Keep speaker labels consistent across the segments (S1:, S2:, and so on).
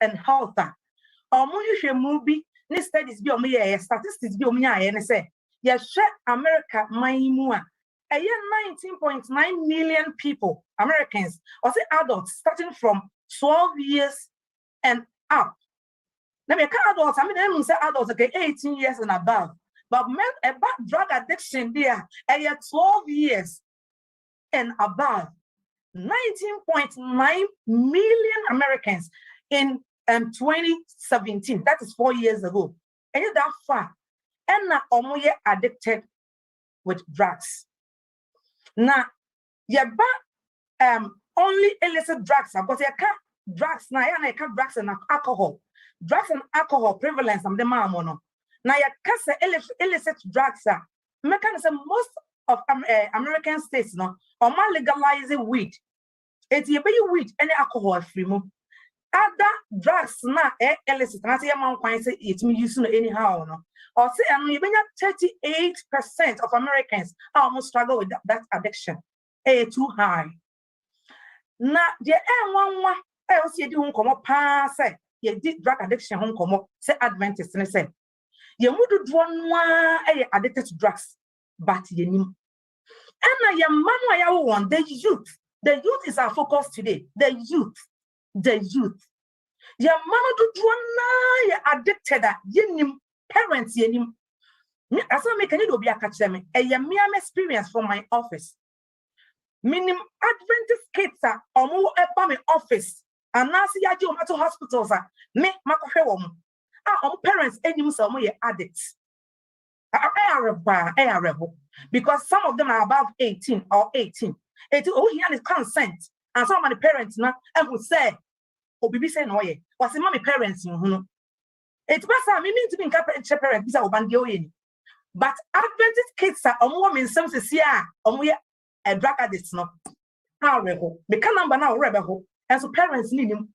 S1: and health. Or movie, ne studies be on statistics be on and say, yes, America, my mua. A year 19.9 million people, Americans, or say adults, starting from 12 years and up. Now, adults, I mean, say adults, okay, 18 years and above. But men about drug addiction there, a year 12 years and above. 19.9 million Americans in 2017. That is 4 years ago. And that far. And now omoye addicted with drugs. Now, only illicit drugs, because you can't drugs now, you can't drugs and alcohol. Drugs and alcohol prevalence of the mamono. Now you can't say illicit drugs are mechanism most of American states no or legalizing weed. It's you pay weed any alcohol free mo. Other drugs now illicit. And I say man can say it me using anyhow no. Or say I mean 38% of Americans almost struggle with that addiction. Too high. Now the one else you do come up say you did drug addiction home come up say Adventist and say you would one addicted to drugs, but you need. And your mama one the youth is our focus today. The youth. Your mama do one addicted you parents you as I make any do be a catch them a yam experience from my office. Minim Adventist kids are more my office and now see you to hospitals are me makohwe our parents any some addicts. Because some of them are above 18 or 18. Oh, he has consent. And some of the parents now and would say, oh, baby say no, what's the mommy parents? It's better, me mean to be in parents, but Adventist kids are on women, some say, yeah, on we a drug addicts, no. How rebel, become number now, rebel, and so parents need him.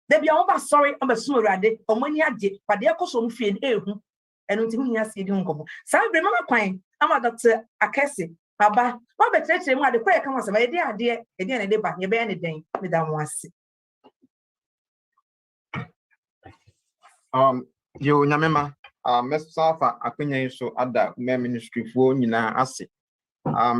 S1: They be almost sorry, I'm a sooner or when you did, but they are also feeling ill. And until he has seen him come. So I remember crying. I'm a Dr. Akesi. Baba, what better than what the prayer comes about? Dear, again, a day, but you bear anything without once.
S2: You Namema, Mr. Safa, Aquinia, so other ministry for Nina Assi.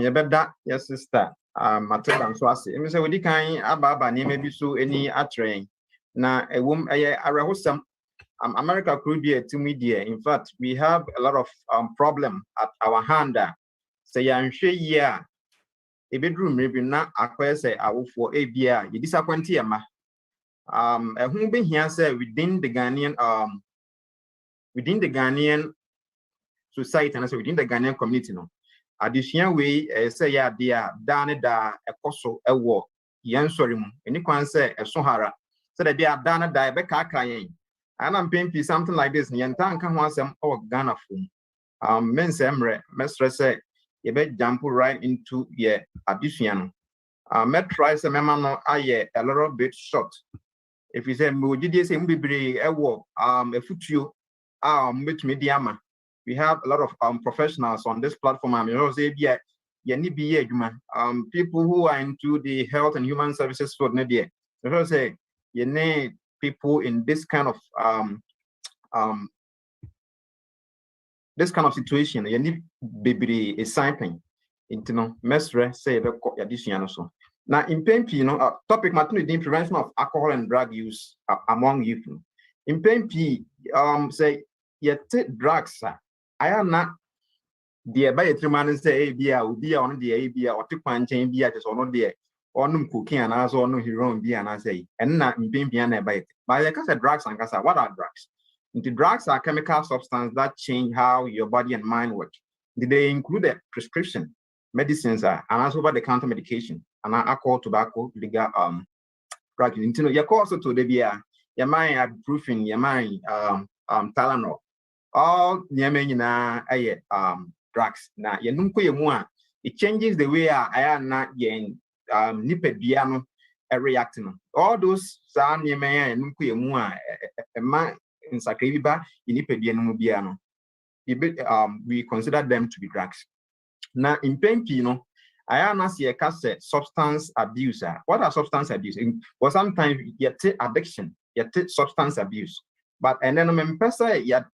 S2: You bet that, yes, sister, Matilda and Swassi. And Mr. Wodikai, Ababa, maybe so any a train. Now, a woman, a rahosam. America could be a two media. In fact, we have a lot of problem at our hand. Say, I'm sure, yeah, a bedroom maybe not acquire say I will for a beer. You disappoint him. A whom been here say within the Ghanaian society and also within the Ghanaian community. No, additional way say yeah, dear, done da a coso a war. Yan sorry, any can say a sohara. So that they are done die back crying. And I'm paying something like this. Yantan can want some or Ghana phone. Men semre, Mestre say, you bet jump right into ye addition. Met try some mamma, a little bit short. If you say, Mujidi say, Mubri, a walk, a footio, which mediama. We have a lot of professionals on this platform. You know, say, yeah, you be people who are into the health and human services for Nadia. You say, you need people in this kind of situation. You need baby a sampling into no mestre say the addition also. Now in PMP, you know, topic maternity prevention of alcohol and drug use among youth. In PMP, say you take drugs. I am not the by a 3 months say ABA will be on the ABA or 2 point chain be at is or not there. Or no cooking and also no hero be and I say, and not in being by it. But like I said, drugs and casa, what are drugs? The drugs are chemical substances that change how your body and mind work. They include a prescription, medicines, and also over-the-counter medication, and alcohol, tobacco, legal drugs. Your course to the beer, your mind ibuprofen, your mind Tylenol, all drugs. Now, it changes the way I am not getting. Nipid biano reacting. All those sound ye may and a man in Sakriba in Nipedian biano. We consider them to be drugs. Now in Pempino, I am not see a cassette substance abuser. What are substance abuse? Well, sometimes you take addiction substance abuse. But and then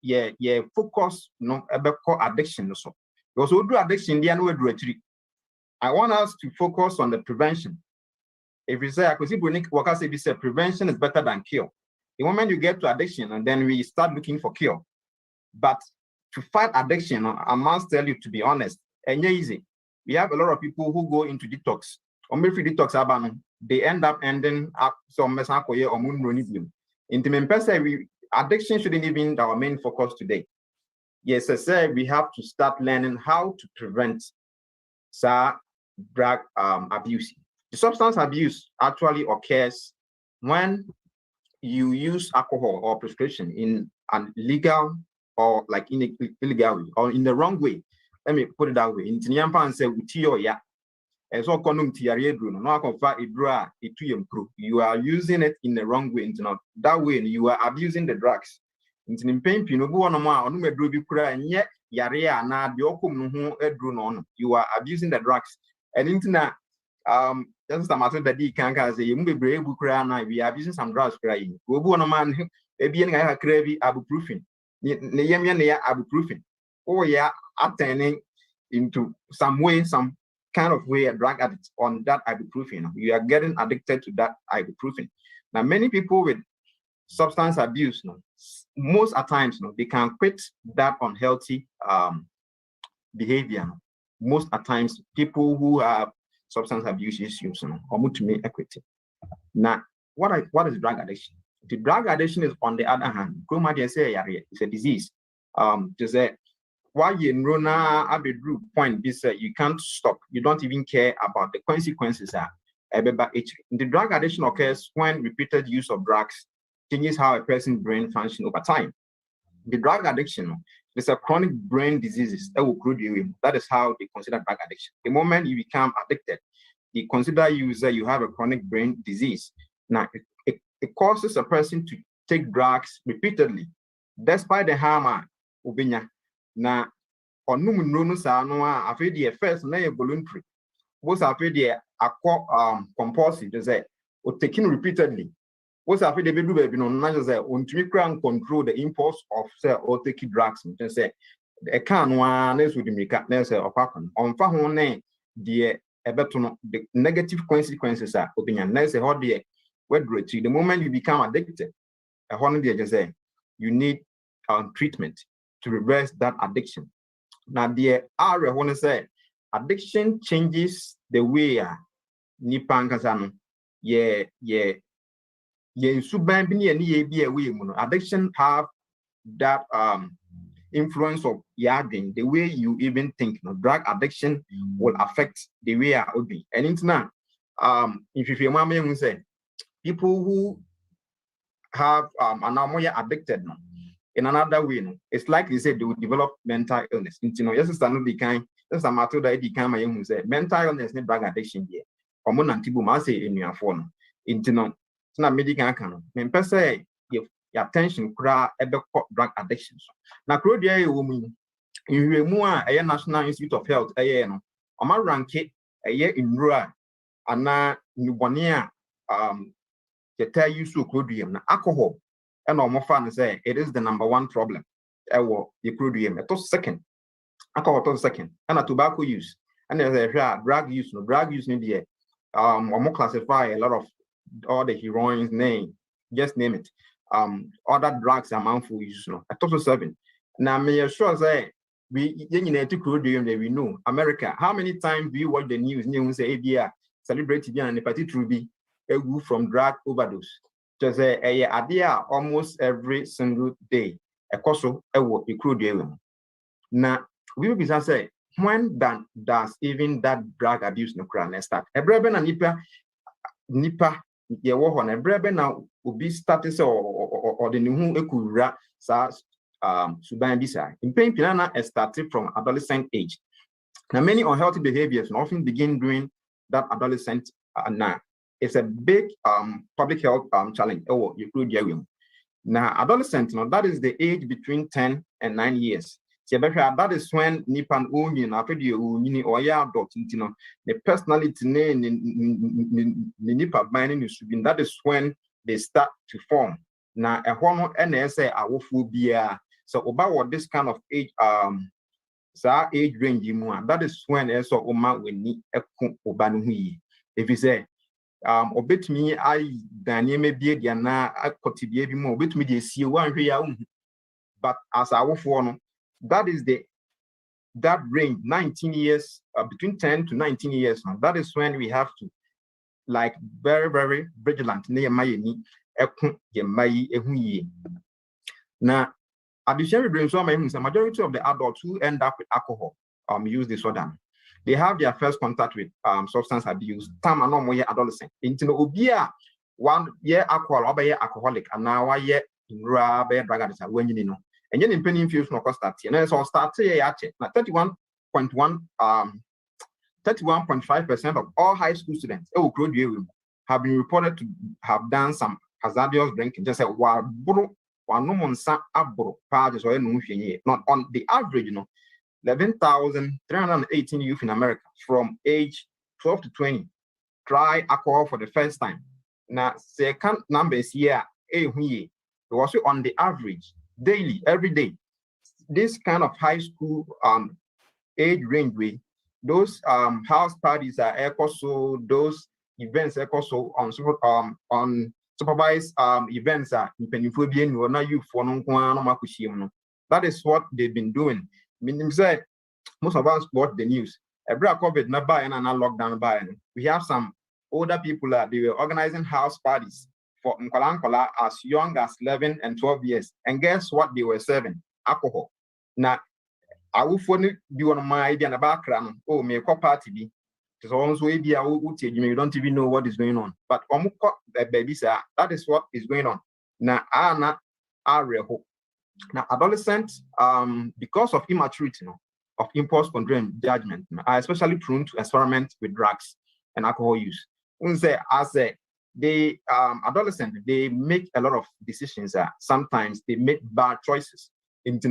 S2: yeah focus no about addiction also. Because we do addiction, the we do a treat. I want us to focus on the prevention. If you say I could say prevention is better than cure. The moment you get to addiction, and then we start looking for cure. But to fight addiction, I must tell you, to be honest, and easy. We have a lot of people who go into detox. Or maybe detox, they end up ending up some mesakoye or moonronidium. Addiction shouldn't even be our main focus today. Yes, I said we have to start learning how to prevent drug abuse. The substance abuse actually occurs when you use alcohol or prescription in an illegal or like in illegal way or in the wrong way. Let me put it that way. In Tinyampa say ya. So you are using it in the wrong way. That way you are abusing the drugs. You are abusing the drugs. And just a matter that you can't say we are abusing some drugs. Crying. Man, a craving ibuprofen. Ibuprofen. Oh yeah, attending into some way, some kind of way a drug addict on that ibuprofen. You are getting addicted to that ibuprofen. Now, many people with substance abuse, most at times, they can quit that unhealthy behavior. Most at times, people who have substance abuse issues, or to make equity. Now, what is drug addiction? The drug addiction is, on the other hand, it's a disease. Just say why you know point is you can't stop. You don't even care about the consequences. The drug addiction occurs when repeated use of drugs changes how a person's brain functions over time. The drug addiction is a chronic brain disease. That is how they consider drug addiction. The moment you become addicted, they consider you have a chronic brain disease. Now, it causes a person to take drugs repeatedly, despite the harm. Now, on I feel the first layer voluntary. Most of the compulsive, just say, or taking repeatedly. Most of the baby no say on to control the impulse of say or taking drugs. Just say a can one is with the make or happen. On Fahone, the negative consequences are opinion. Let's say how the the moment you become addicted, a honey just say you need treatment to reverse that addiction. Now, the area want to say addiction changes the way nipankasano addiction have that influence of yarding the way you even think. Drug addiction will affect the way I would be. And it's now if you want say people who have are now more addicted now. In another way, it's likely say they will develop mental illness. Yes, it's not the kind. That's a matter that the kind of say mental illness, not drug addiction. Here, common antibu must in your phone. It's not medical canon. Men per se, your attention cry about drug addiction. Now, could you woman in remove a National Institute of Health a year? On my rank it a year in rural and now in 1 year tell you so alcohol. And more fun say it is the #1 problem. The crudium. It was second. Alcohol was second. And a tobacco use. And there's a drug use. No drug use in the or more classify a lot of all the heroines name. Just name it. Other drugs are harmful use. No, at also 7. Now may sure say we to crudium that we know. America. How many times do you watch the news? News say ABR celebrate and the party truby from drug overdose. Just a idea almost every single day. A coso a work you now we will be say when does even that drug abuse no crown start? A breben and nipa ye walk on a breben now will be started or the new ekura suban bisa. In pain pilana started from adolescent age. Now many unhealthy behaviors often begin during that adolescent now. It's a big public health challenge. Oh, you could now adolescent, that is the age between 10 and 9 years. That is when Nipan Union after the uni or adult, the personality name Nipa binding should be. That is when they start to form. na ehon and say awofu bia. So about this kind of age age range that is when also oma weni eku oba no hu. If you say obetumi I daniel be dia na akotibia bi mo obetumi de sie wan hwe ya. But as awofo no, that is that range 19 years between 10 to 19 years now. That is when we have to like very very vigilant na yema ni eku yema yi ehu yi. Na additionally brain so the majority of the adults who end up with alcohol use disorder, they have their first contact with substance abuse time and no adolescent into obia 1 year alcohol or be alcoholic and now 1 year in drug addict when you know. And then in penny infuse no cost that and so start now 31.5% of all high school students have been reported to have done some hazardous drinking. Just say not on the average, 11,318 youth in America from age 12 to 20 try alcohol for the first time. Now, second numbers here, it was on the average daily, every day. This kind of high school age range way, those house parties are also those events also on supervised events are that is what they've been doing. Meaning say most of us watch the news. Every COVID na buy and lockdown buy. We have some older people that they were organizing house parties for Nkola as young as 11 and 12 years. And guess what they were serving? Alcohol. Now, I will phone you on my idea in the background. Oh, me a party be. So also you don't even know what is going on. But baby sir, that is what is going on. Now, hope. Now, adolescents, because of immaturity, of impulse control and judgment, are especially prone to experiment with drugs and alcohol use. They adolescents, they make a lot of decisions. Sometimes they make bad choices. And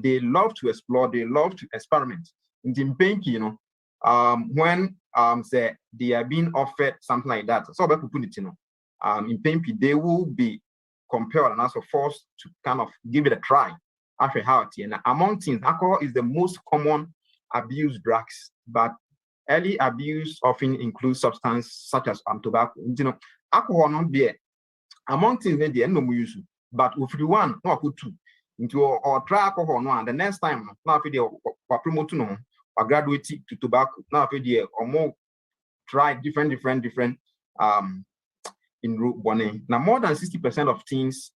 S2: they love to explore, they love to experiment. In when say they are being offered something like that, so in Pimpi, they will be compelled and also forced to kind of give it a try after how it. And among teens, alcohol is the most common abuse drugs, but early abuse often includes substances such as tobacco. Alcohol not be among teens they no use, but if you want, no put two into or try alcohol no, and the next time now if they promote no or graduate to tobacco now if they or more try different in root one. Now more than 60% of teens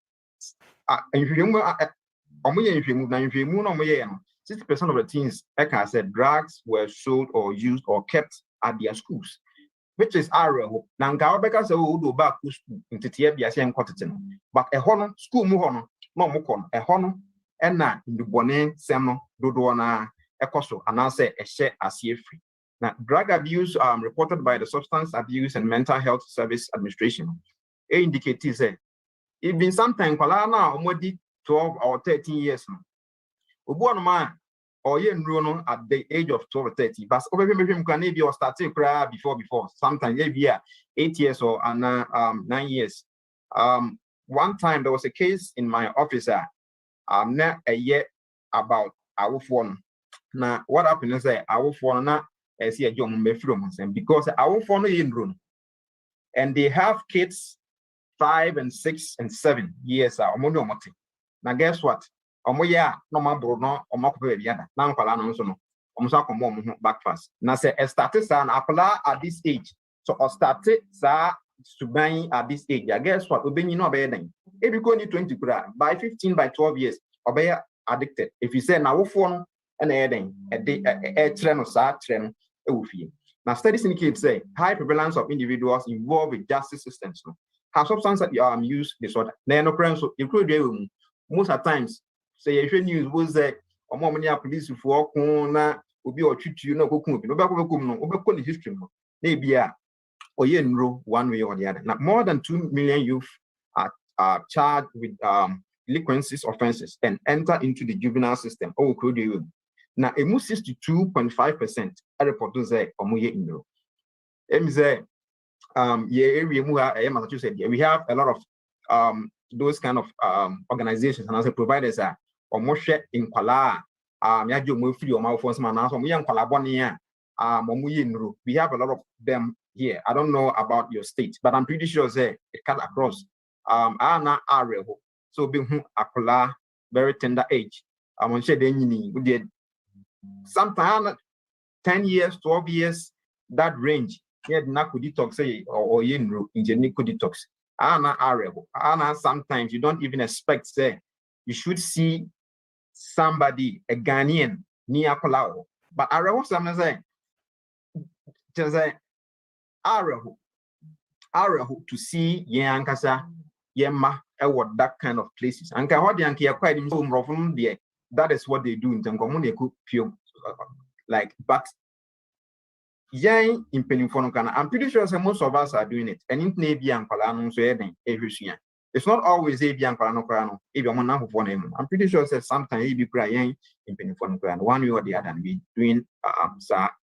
S2: 60% of the teens, like I said, drugs were sold or used or kept at their schools, which is our hope. Now, Gawabeka say, "Oh, do back to school into TFBS and Cotton." But a honor school move on, no more a honor, and now in the Bonnet, Samo, Dodona, Ecoso, and I say a share as free. Now, drug abuse reported by the Substance Abuse and Mental Health Service Administration. It indicates that even sometimes, now, 12 or 13 years now. Man, or at the age of 12 or 30, but maybe or starting before, sometimes maybe 8 years or 9 years. One time there was a case in my office, not a year about our phone. Now, what happened is that our phone now is a young because our phone is in room and they have kids 5 and 6 and 7 years. Now, guess what? No man bro no now back fast. Now say started at this age. So I started to buy at this age. I guess what we no better than if you go 20 by 15 by 12 years or be addicted. If you say now phone and a trend or sad trend now studies indicate say high prevalence of individuals involved with justice systems have substance use disorder. Then occurrence include most of times say if news was that many police for na obi or treat you no go the history maybe or one way or the other. Now more than 2 million youth are charged with delinquencies offenses and enter into the juvenile system. Now a 62.5% report to say we have a lot of those kind of organizations and as a providers are or more share in Kuala, yajo mo free or my phones man also we have a lot of them here. I don't know about your state, but I'm pretty sure say it cut across na area. So being Akula very tender age. I'm on share we did sometimes 10 years, 12 years, that range. Yeah, na could detox say or in could detox. Na area. Sometimes you don't even expect say you should see somebody, a Ghanaian near Kolao. But I was say just say Arahu to see Yankasa Yema what that kind of places. And Kahodianki quite in home there. That is what they do in Tankomune pure like but yang in Penifonokana. I'm pretty sure most of us are doing it. And in Navy and Palano so it's not always a young Palano, if you're one for name. I'm pretty sure that sometimes you be crying in Penifonokana, one way or the other, and be doing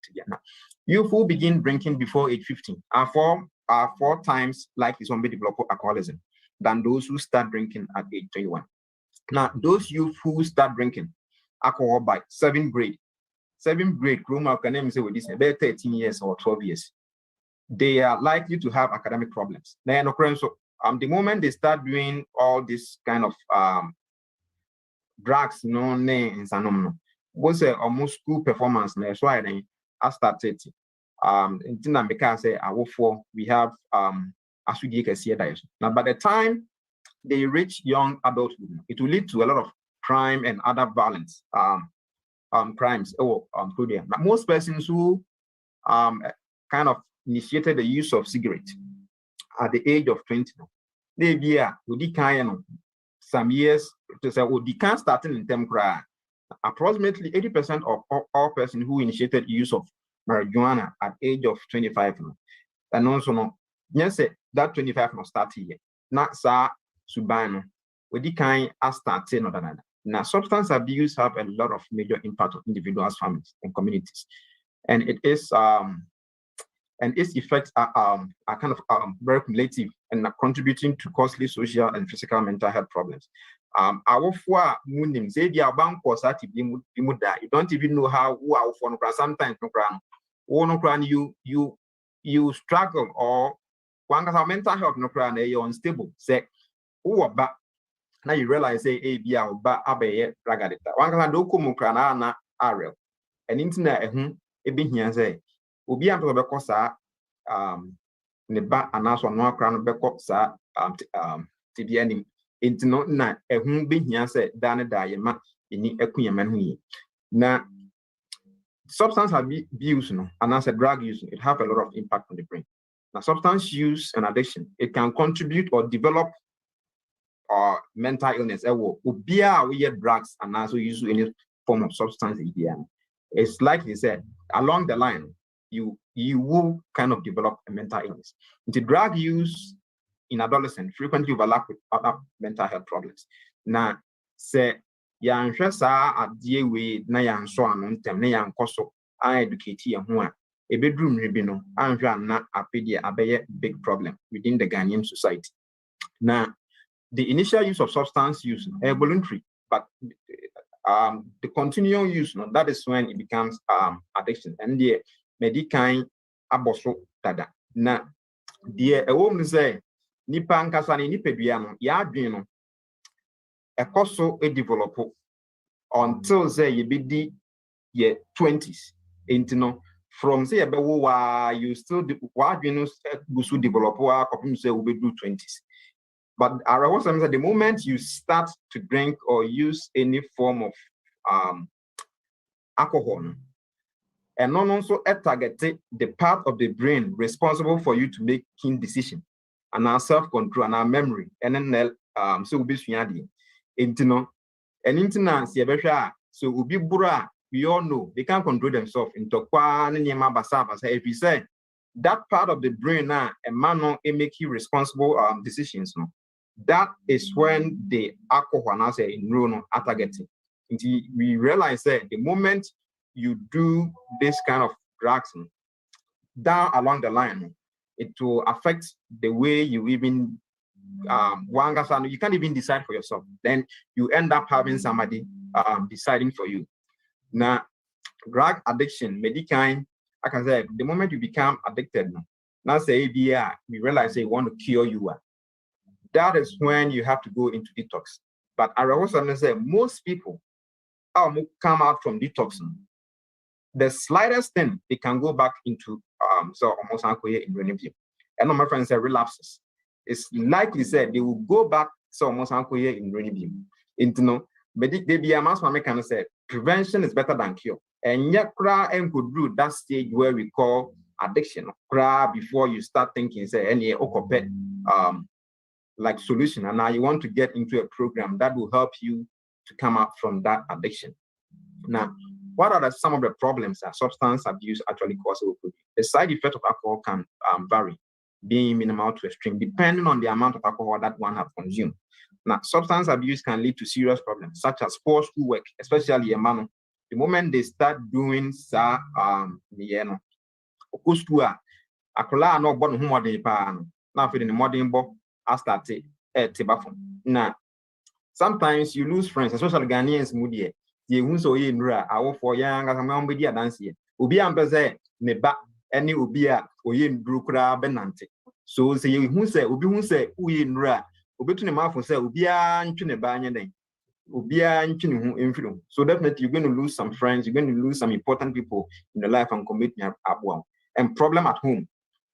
S2: together. Youth who begin drinking before age 15 are four times likely to develop alcoholism than those who start drinking at age 21. Now, those youth who start drinking alcohol by 7th grade, Roma can say with this about 13 years or 12 years, they are likely to have academic problems. Then, so the moment they start doing all this kind of drugs, no names and was almost school performance. That's why then I started. Because we have now by the time they reach young adulthood, it will lead to a lot of crime and other violence crimes. Most persons who kind of initiated the use of cigarette at the age of 20, they be some years to say they can't start in term cry. Approximately 80% of all persons who initiated use of marijuana at age of 25, and also no, yes, that 25 no start here. Not sa subano, we kind as starting or that. Now, substance abuse have a lot of major impact on individuals, families, and communities, and it is and its effects are kind of very cumulative and are contributing to costly social and physical mental health problems. Our four moonims, they are bound for you don't even know how our phone sometimes you struggle or one mental health no crown you're unstable. Say but now you realize say ba abe ragadita. One can do kumukran na arel and internet being here say Obi am to be sa ne ba anaso no akra no be sa TBN into no na be here say dan da ye ma ni akuyama no yi na substance abuse no and as a drug use it have a lot of impact on the brain. Now substance use and addiction it can contribute or develop mental illness. We get drugs and also use any form of substance. It's like he said along the line you will kind of develop a mental illness. The drug use in adolescents frequently overlap with other mental health problems. Now, say yan sa adie we na yan so anontem na yan koso I educate ye ho a e bedroom bi no anhwa na apedie abeye big problem within the Ghanaian society. Now, the initial use of substance use voluntary, but the continual use, that is when it becomes addiction. And the medicain aboso dada. Na the a woman say nipa nkasani nipeduano ya adweno ekoso e develop until say you be the 20s. From say you still develop say we do 20s. But the moment you start to drink or use any form of alcohol, and also target the part of the brain responsible for you to make keen decision and our self-control and our memory, and then so we so ubi bura, we all know they can't control themselves into if you say that part of the brain now a man make you responsible decisions no. That is when the alcohol and say in are targeting. We realize that the moment you do this kind of drugs down along the line, it will affect the way you even you can't even decide for yourself. Then you end up having somebody deciding for you. Now, drug addiction, medication, I can say the moment you become addicted, now say we realize they want to cure you. That is when you have to go into detox. But I also say most people come out from detox. The slightest thing they can go back into so almost in review. And my friends say relapses. It's likely said they will go back so almost in review. Into no, say prevention is better than cure. And yet and could do that stage where we call addiction. Before you start thinking, say any like solution, and now you want to get into a program that will help you to come out from that addiction. Now, what are some of the problems that substance abuse actually causes? The side effect of alcohol can vary, being minimal to extreme, depending on the amount of alcohol that one has consumed. Now, substance abuse can lead to serious problems, such as poor schoolwork, especially a man. The moment they start doing school, akola no born who modern pa now for the modern bo I started now. Sometimes you lose friends, especially Ghanaians moody. You so in ra our for young as a man with your dance here. Ubi ambeze neba any ubia or yin brukra benante. So say you who say ubi who say in ra ubi to the mouth for say ubia and chinebanya day. Ubia and chin influence. So definitely you're going to lose some friends, you're going to lose some important people in your life and commit up well. And problem at home.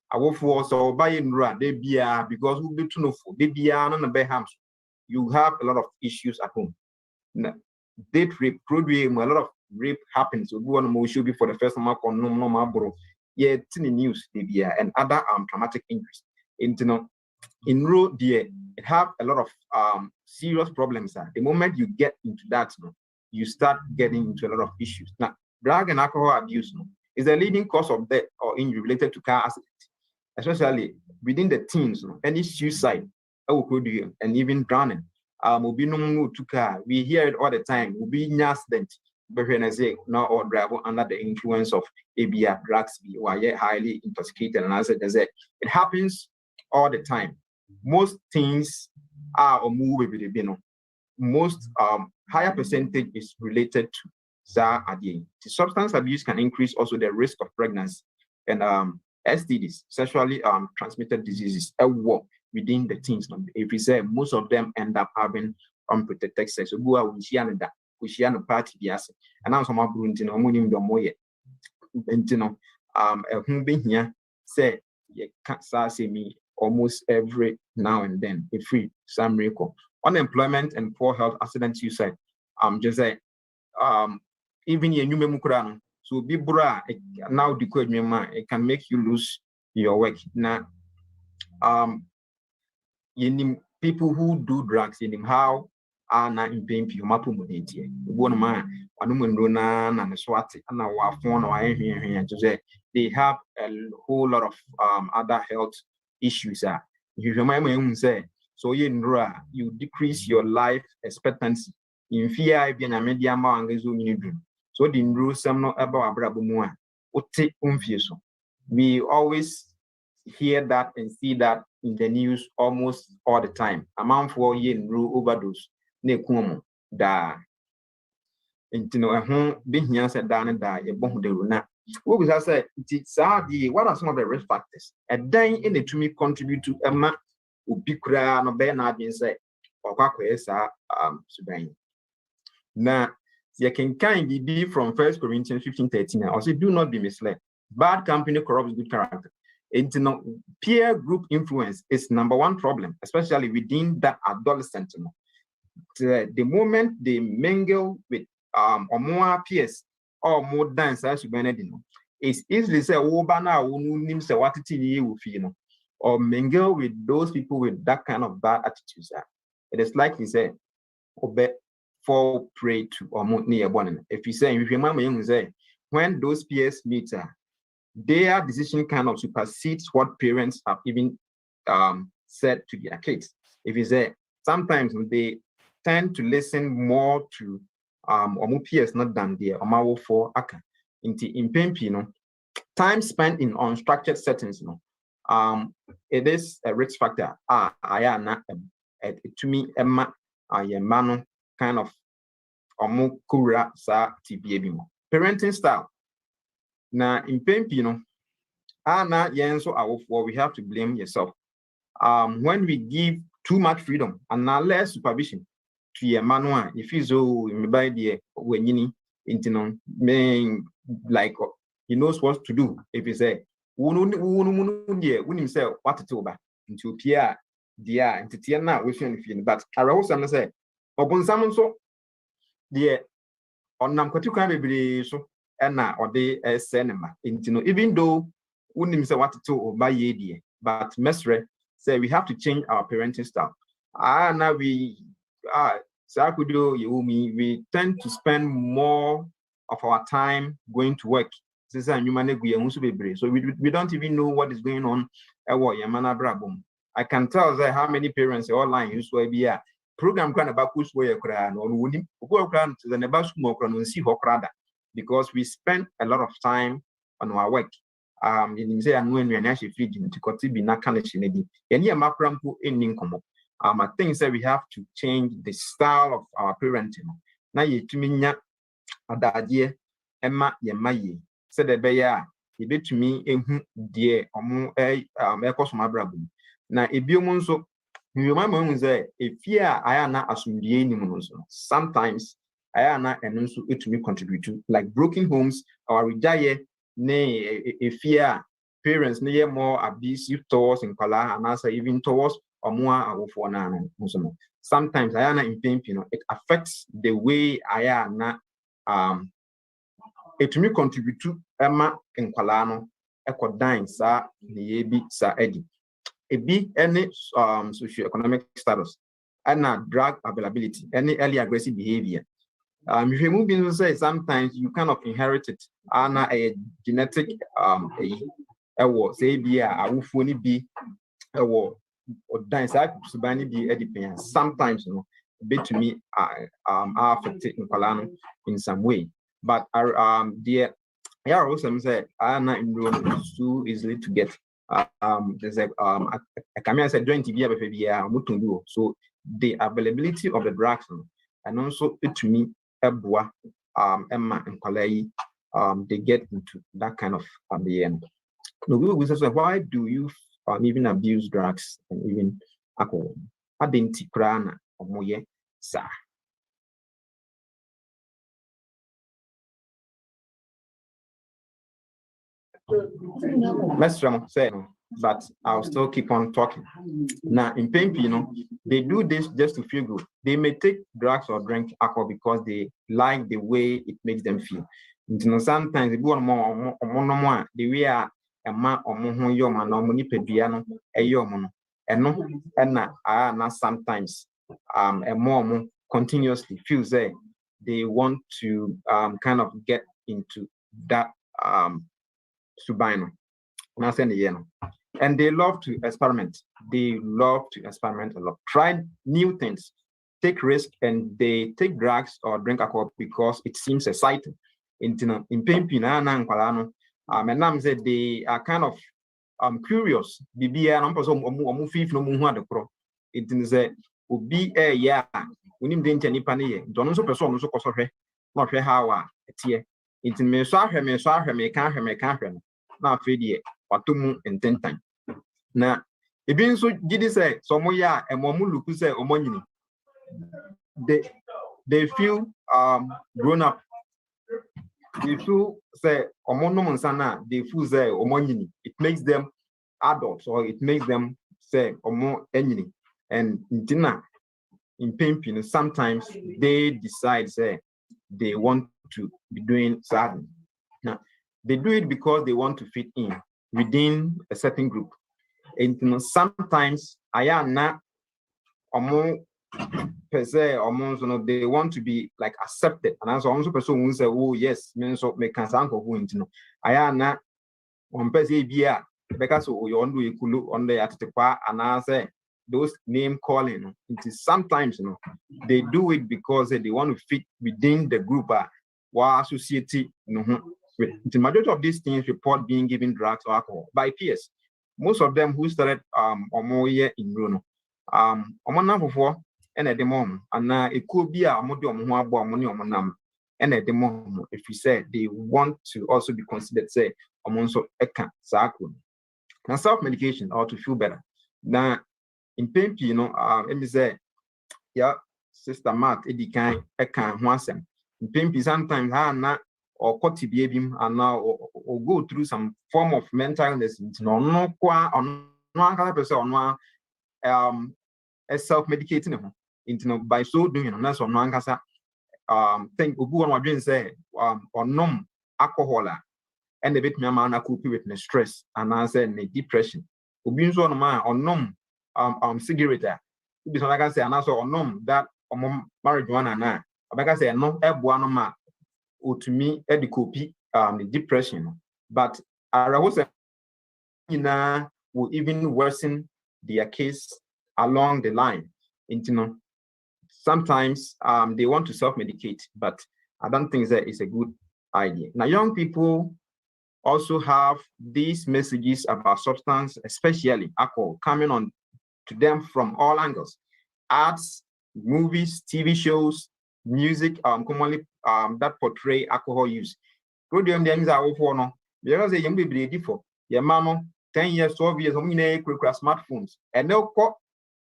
S2: I will force or buy in run, they be because we'll be too no food, they be on the behams. You have a lot of issues at home. Date rape, a lot of rape happens. We go on more should be for the first mark on no bro. Yeah, it's in the news, they be and other traumatic injuries. In road there, it have a lot of serious problems. The moment you get into that, you start getting into a lot of issues. Now, drug and alcohol abuse is the leading cause of death or injury related to car accidents. Especially within the teens, any suicide, and even drowning. We hear it all the time. Will be an accident, but when I say no or drive under the influence of ABR drugs, or highly intoxicated, and as I said, it happens all the time. Most things are or move with the most higher percentage is related to the substance abuse can increase also the risk of pregnancy and STDs, sexually transmitted diseases, within the teens. If we say most of them end up having unprotected sex, so go we share no party bias, and now some abrunt in ammonium domoye. Who be here say you can't say me almost every now and then. If free some miracle, unemployment and poor health, accident, suicide. Just say even your new memory. So be bra now decode your mind, it can make you lose your work. Now people who do drugs in how are not in pain you mapu moneti. One man, Anumundona and the Swati and our phone or here to say they have a whole lot of other health issues. You remember him say so you decrease your life expectancy in fear being a media man. So the rules some not about Abrabumua. We always hear that and see that in the news almost all the time. Amount for yen rule overdose. Ne kumu da. Being here said down and die a bomb de runa. What was I say? What are some of the risk factors? A day in it to me contribute to a man who be cry no Bernard being said or quack now. You can kindly be from 1 Corinthians 15:13. Also, do not be misled. Bad company corrupts good character. Peer group influence is number one problem, especially within that adolescent. The moment they mingle with or more peers or more dancers, it's easily say, "Oh, bana, say what it or mingle with those people with that kind of bad attitudes." It is likely say, "Obey." Fall prey to or near one. If you remember, you say when those peers meet, their decision kind of supersedes what parents have even said to their kids. If you say sometimes they tend to listen more to or peers not than their or for aka in time spent in unstructured settings, it is a risk factor. I am not to me Emma mano kind of kura sa TBA. Parenting style. Now in Pempino, na yenso awofo, we have to blame yourself. When we give too much freedom and now less supervision to your manual, if you so by the when you need like he knows what to do. If he say when himself what to do about into Pierre, dear, into Tiana, we feel, but I also say, upon some so dear on Namkotuka so and now or they cinema into even though wouldn't say what to do by ye, but Mesre say we have to change our parenting style. Now we we tend to spend more of our time going to work. So we don't even know what is going on. I can tell that how many parents online use to be a program kind about push way because we spend a lot of time on our work. In say when we are actually feeding to continue na kind of I think that we have to change the style of our parenting. Now you to me adadie emma ye said the beya you bet to me dear now if you so you remember say if fear I am not assuming sometimes I am not and also it to me contribute to like broken homes or retire if fear parents near more abusive towards in color and also even towards or more for sometimes I am in pain, it affects the way I am it me contribute to Emma in Colano, Eco Dine, Sa, the Sa Eddie. It be any socioeconomic status and drug availability, any early aggressive behavior. If you move into say sometimes you kind of inherit it, and a genetic say be a phony be a war or dance be sometimes bit to me are affected in Colano in some way. But the also say not enrollment is too easily to get. There's a come as a joint TV so the availability of the drugs and also it to me Emma and Kalei they get into that kind of the end. Why do you even abuse drugs and even alcohol? I didn't crana or moye sa. Mestram said, but I'll still keep on talking. Now, in Pempi, they do this just to feel good. They may take drugs or drink alcohol because they like the way it makes them feel. Sometimes they go more the way a man or more yom and normally pediano a yom and not sometimes and more continuously feels they want to kind of get into that subino. And they love to experiment. They love to experiment a lot. Try new things, take risk, and they take drugs or drink alcohol because it seems exciting. In Pempina and Palano, and Nam said they are kind of curious. Bibia it is a be a yeah. We need the Nipani. Don't also person so cost not how a it may can't now feed Patumu and 10 times. Now, if you so did say Somoya and Momu say Omonini, they feel grown up. They feel say Omono Sana, they feel say Omonini. It makes them adults or it makes them say Omo Enini. And in dinner in Pimpin, sometimes they decide say they want to be doing something. Now they do it because they want to fit in within a certain group. And sometimes I am not per se they want to be like accepted. And as also person who say, oh yes, men so me can sanko who into I am not on per se bia because you want to kulu on the at the part and I say those name calling it is sometimes they do it because they want to fit within the group or society. The majority of these things report being given drugs or alcohol by peers. most of them who started omo year in Bruno omo na fofo and at the moment and it could be a omo de omo ho abo omo ni omo nam and at the moment if you say they want to also be considered say omo so eka sakro now self-medication or to feel better now in pain let me say yeah sister Mark edikan eka ho asem in pain sometimes na or kotibiem and now or go through some form of mental illness no kwa on no person on self-medicating by so doing that's on one kasa think obu on wadwen say onom alcohol and a bit me man cope with the stress and answer the depression obi nso on man onom cigarette bi so like I say and also onom that marijuana na abaka say no eboa no ma to me the copy the depression but I was will even worsen their case along the line sometimes they want to self-medicate but I don't think that is a good idea. Now young people also have these messages about substance, especially alcohol, coming on to them from all angles: ads, movies, TV shows, music commonly that portray alcohol use. Program them are for no because a young baby for your mama 10 years, 12 years, smartphones and no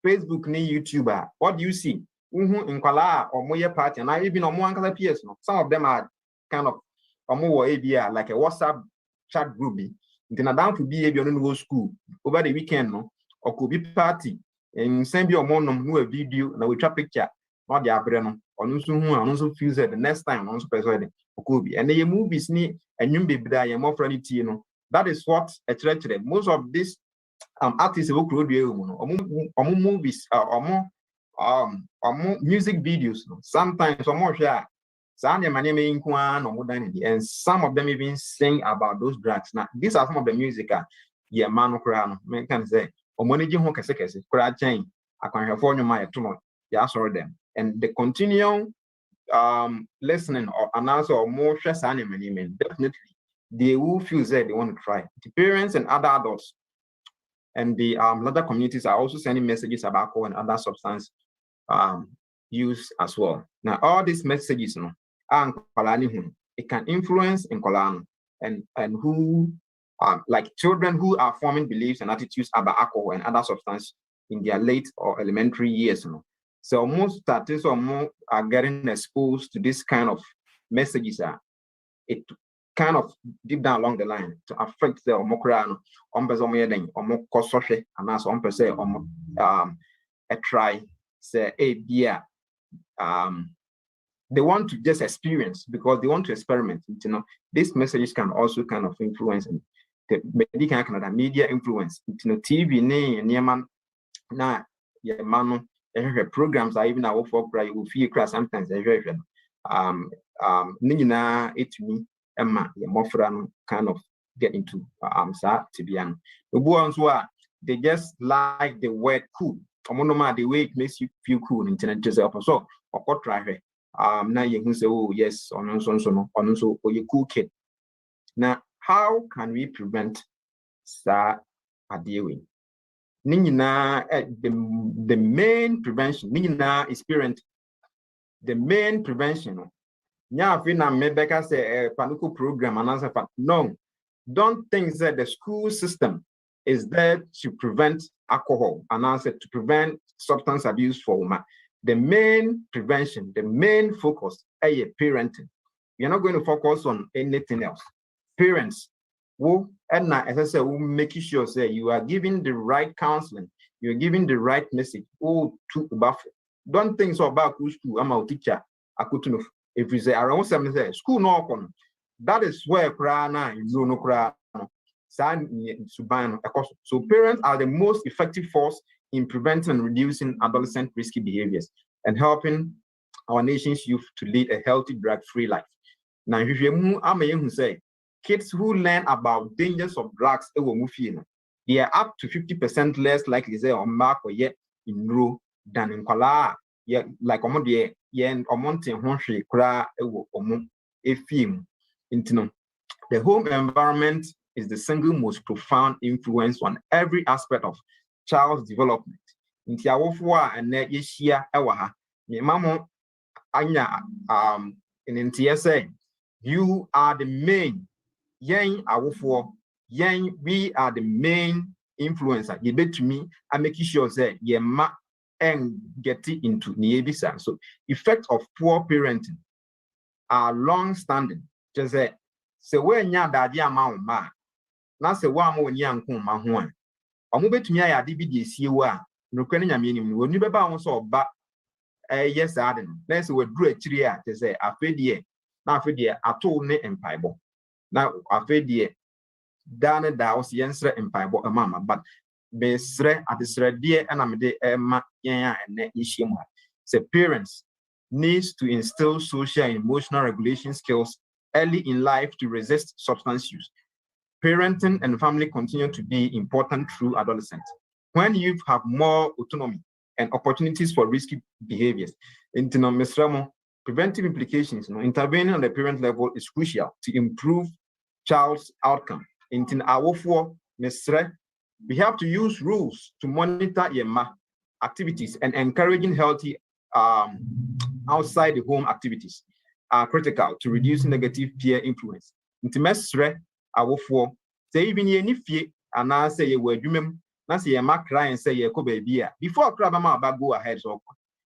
S2: Facebook ni YouTuber. What do you see? In Kuala or Moya party, and I even on one color PS. Some of them are kind of more ABR like a WhatsApp chat group. Then I down to be a no school over the weekend, no, or could be party and send you a video and we trap picture. Not the abreno or also feels that the next time on persuaded could be and the movies need and you be there more friendly, that is what attracted most of these artists who could be movies or more music videos sometimes or more share and some of them even sing about those drugs. Now these are some of the music man can say or managing home cry chain I can have for my them and the continuing listening or announce or more stress definitely they will feel that they want to try. The parents and other adults and the other communities are also sending messages about alcohol and other substance use as well. Now all these messages it can influence in Kolano and who like children who are forming beliefs and attitudes about alcohol and other substance in their late or elementary years. So most status or more are getting exposed to this kind of messages. It kind of deep down along the line to affect the omokrano or kosofe and as on per se a try say a beer they want to just experience because they want to experiment. These messages can also kind of influence the media influence. TV na programs are even our folk you will feel crash sometimes it me Emma kind of get into Tibian. The ones who are they just like the word cool. The way it makes you feel cool internet just so or try now you can say, oh yes, on so or you cool kid. Now, how can we prevent that adhering? The main prevention is parent. The main prevention. Maybe say Panuku program and answer. No, don't think that the school system is there to prevent alcohol and answer to prevent substance abuse for women. The main prevention, the main focus is parenting. You're not going to focus on anything else. Parents who, and as I said, will make sure say you are giving the right counseling, you're giving the right message. Oh, to buffer. Don't think so about school. I'm a teacher. I couldn't. If you say around something, say school no open. That is where prana is no cry. So parents are the most effective force in preventing and reducing adolescent risky behaviors and helping our nation's youth to lead a healthy drug-free life. Now, if you say kids who learn about dangers of drugs, they are up to 50% less likely to say on mark or yet in row than in Kola. Yeah, like the home environment is the single most profound influence on every aspect of child's development. Nti awofo a ene yehia ewa ha. Me mamo anya nti say you are the main yen awofo yen we are the main influencer. You bet to me I make sure say ye ma and get it into niebisa. So effects of poor parenting are long standing. Just say when ya daddy amount ma na say wa mo ni anko ma ho a omo betumi aya de bi de siewu a no kwani nyame nim no oni beba won so oba yes aden na say we duru akiri a just say afedie na afedie ato ne empaibo na afedie dane da wo yensre empaibo amama but besre adesrede na mede ma yen a ene yihiem ha say parents needs to instill social and emotional regulation skills early in life to resist substance use. Parenting and family continue to be important through adolescence. When youth have more autonomy and opportunities for risky behaviors, preventive implications, intervening on the parent level is crucial to improve child's outcome. We have to use rules to monitor activities and encouraging healthy outside the home activities are critical to reduce negative peer influence. Awofo say even ye ni fie ana say ye wadwumem na say ye ma cry and say ye ko baby a before cry ba go ahead so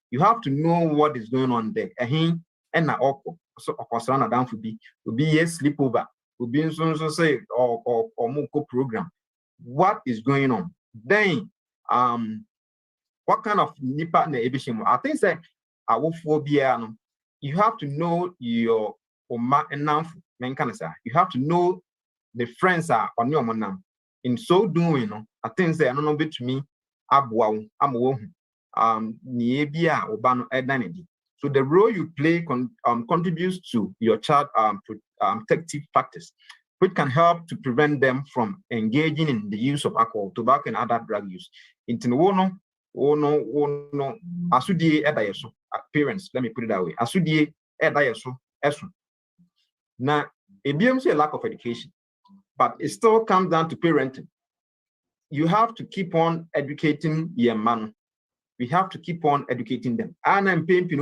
S2: you have to know what is going on there ehin na okko so okosra na down for be obi ye sleep over obi so say or monko program what is going on then what kind of nipa na ebishim I think say awofo bia no you have to know your oma enough men can say you have to know the friends are on your monam. In so doing, I think say I don't know between abwa amwo niebia obano edanedi. So the role you play contributes to your child protective factors, which can help to prevent them from engaging in the use of alcohol, tobacco, and other drug use. No, asudie edayeso. Parents, let me put it that way. Asudie edayeso esu. Now, a lack of education. But it still comes down to parenting. You have to keep on educating your man. We have to keep on educating them. And I'm paying these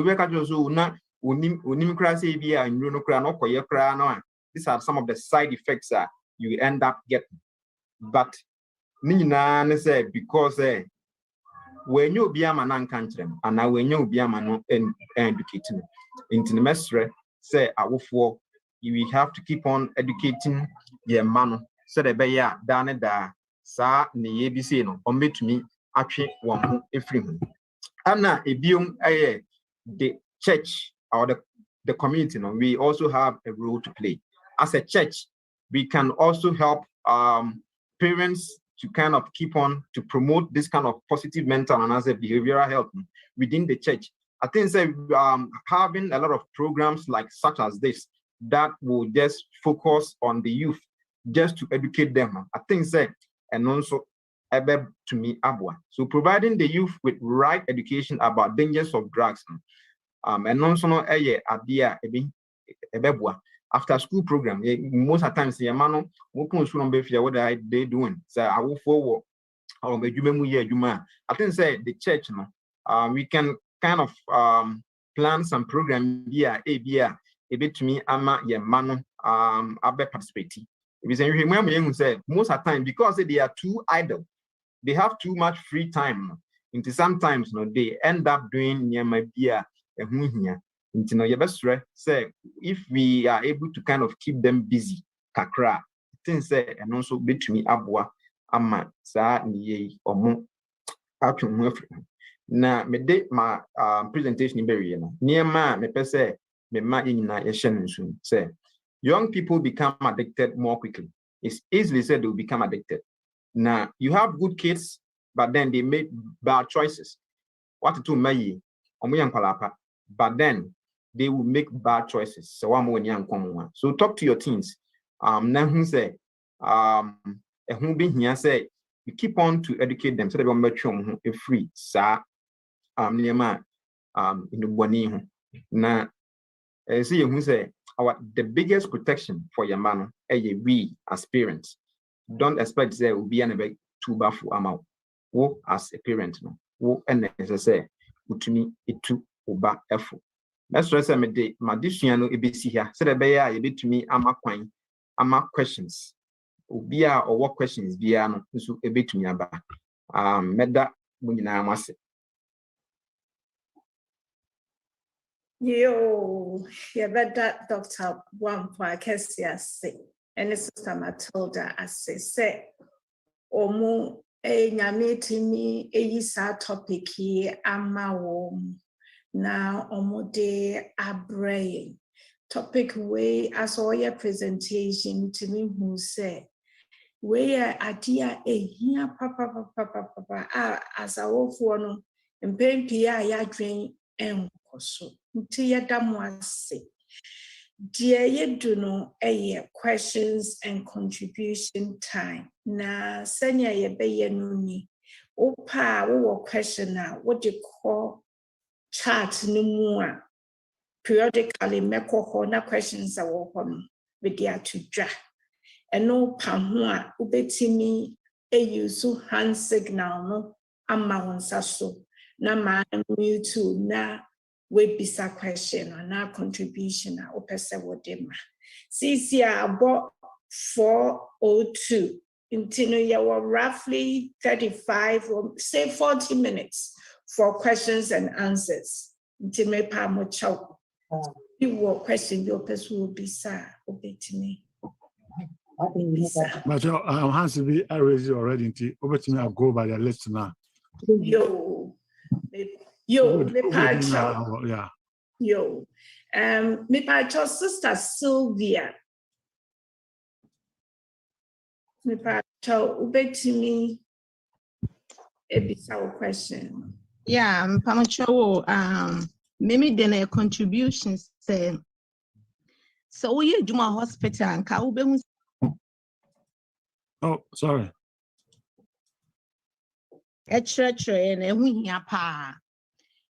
S2: are some of the side effects that you end up getting. But because when you be a man country and now when you be a man educating into the mestre say you have to keep on educating your man so the be ya dane da sa ne yebisi no ometumi atwe won ho efrim ana ebiom the church or the community we also have a role to play as a church. We can also help parents to kind of keep on to promote this kind of positive mental and other behavioral health within the church. I think having a lot of programs like such as this that will just focus on the youth, just to educate them. I think and also to me abwa. So providing the youth with right education about dangers of drugs, and also idea after school program. Most of the times, what are they doing? So I will forward. I think the church, we can kind of plan some program here, a bit to me, ama ye mano abe participate. If you remember, most of the time because they are too idle, they have too much free time. Into sometimes they end up doing near my beer here. Into your best say if we are able to kind of keep them busy, kakra things say and also between abwa ama sa ni omo atun na me de my presentation berry no near ma me pese me ma nyina ye hye nsu say young people become addicted more quickly. It's easily said they will become addicted. Now you have good kids but then they made bad choices. What to me but then they will make bad choices. So one more young common. So talk to your teens. Now who say who be here say you keep on to educate them so they will make sure free sa near man in the boni na see who say the biggest protection for your man we as parents don't expect say will be an too baffle amount. Wo as a parent no. Wo and necessary utumi etu oba efo. Let's stress me de ma disua no ebesi here. Say the be ya yebetumi ama kwan ama questions. Obia or what questions bia no nso ebetumi aba. Meda mo nyina amase.
S3: Yo, yeah, but that Dr. Wampa Kessia say, and Sister Matilda, I say, Omo, nyame me yisa topic here, ama wom, na omo de abrain. Topic way, as all your presentation to me who say, where idea here, papa, as a wolf one, and pain pia ya drain and so. Nti yɛda mo ase. Deɛ yɛdu no questions and contribution time. Na sɛnea yɛbɛyɛ no ni. Wopa a wowɔ question a wode kɔ chart no mu a periodically mɛkɔ hɔ na questions a wɔ hɔ no mede ato dwa. Ɛno pa ho a wobɛtumi use hand signal no ama wo nsa so na ma mute na we bisa question or na contribution a opese wodema. CC about 4:02. Intino yawa roughly 35 or say 40 minutes for questions and answers. Intime pa mo chow. You will question your person will be sir obetime.
S4: But your hands will be raised already. Obetime I'll go by the list now.
S3: Yo,
S4: yeah.
S3: Yo, me pacho sister Sylvia. Me pacho ubetimi ebisa question.
S5: Yeah, pacho maybe then a contributions say so we Juma hospital and ka ube.
S4: Oh, sorry.
S5: Etre and we here pa.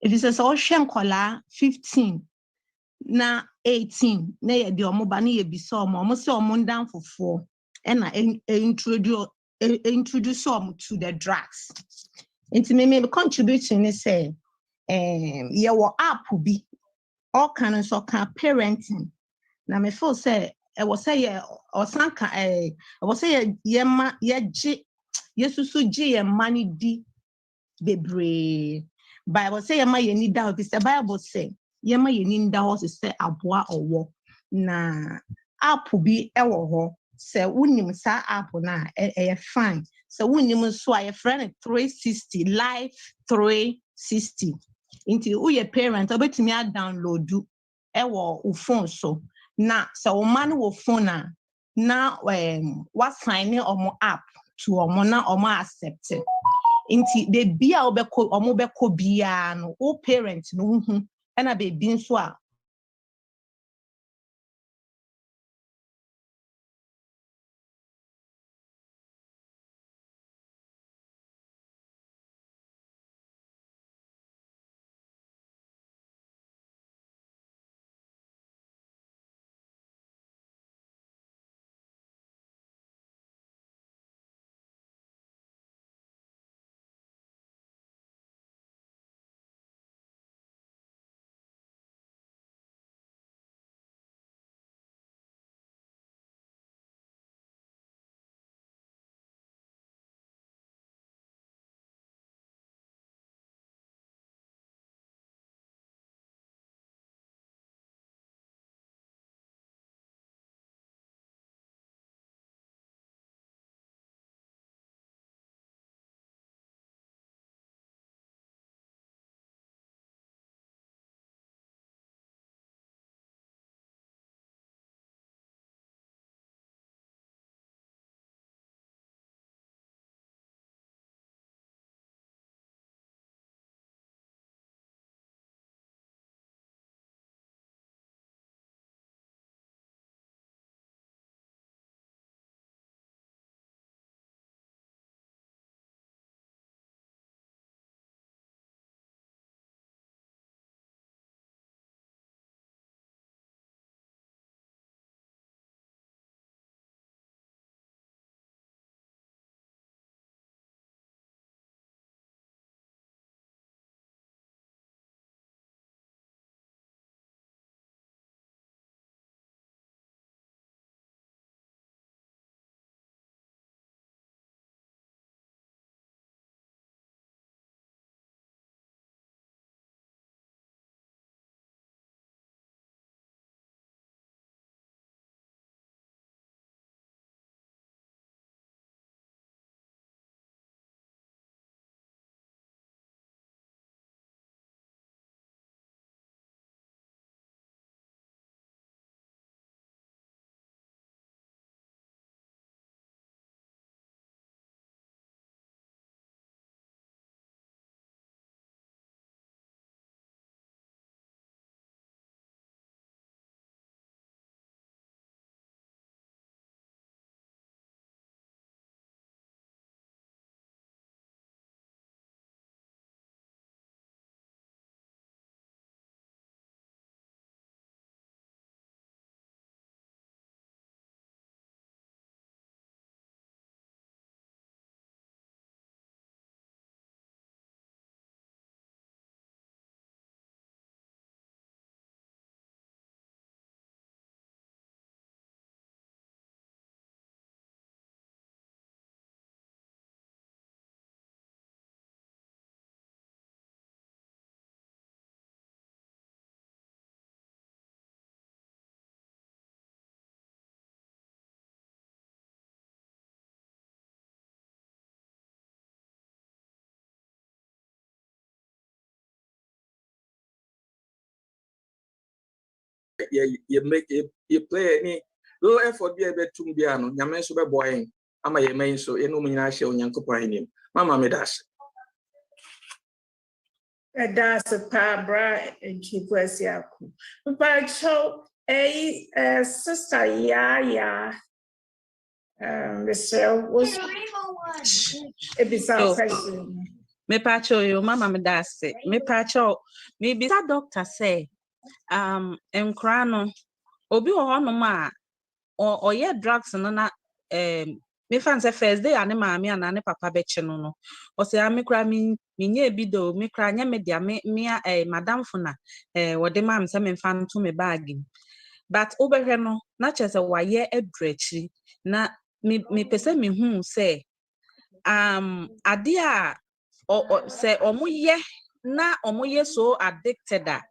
S5: If it says ocean color 15 na 18 na ye de omo ba na ye bi so omo say omo down for 4 and I introduce omo to the drugs. Into me contribution is say ye wo app bi all kinds of parenting na me feel say I was say or sanka I was say ye ma ye ji yesusu ji ye money di bebre Bible say yema ye need that the Bible say yema ye need that say aboa owo na app bi ewo ho say wonim sa app na fine so wonim so a friend 360 life 360 into who your parent obetimi a download do ewo wo phone so na so wo man wo phone na what sign omo app to omo na omo accept inti de bia obeko omo beko bia no o parent no hu na baby nso a
S6: you make you play any little effort be a bit to be an yamen so boy am I main so in umina show yanko him mama me das
S3: That's a pabra and keep us yaku. But so a sister, yeah. Michelle was a bizarre question.
S7: Me pacho yo mama me dase. Me pacho me bisa doctor say nkra no obi wo hono ma o ye drugs no na me fan say first day ane maami ana ne papa beche no o say me kra me nye bi do me kra nya me dia me madam funa wo de mam say me fan to me bag but obehwe no na chese wa ye edrechi na me pese me hu say ade a say omoye na omoye so addicted a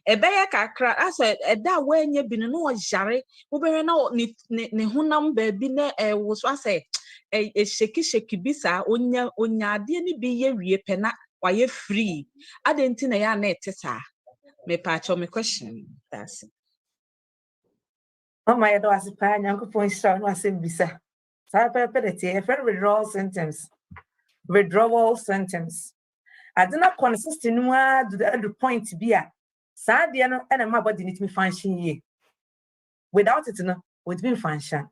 S7: ebeye kakra ase eda wenye bi no ojare obere na ne hunam ba bi na wo so ase sheki bisa onya ade ni bi ye wie pe na waye free adenti na ya na etesa me pa cho me question that's
S1: Oh my God, as a pan, Uncle Point Star, was in Bisa. Sapapity, withdrawal symptoms. Withdrawal symptoms. I do not consist in one to the point to be a sad and my body need to be function ye. Without it, no, would be function.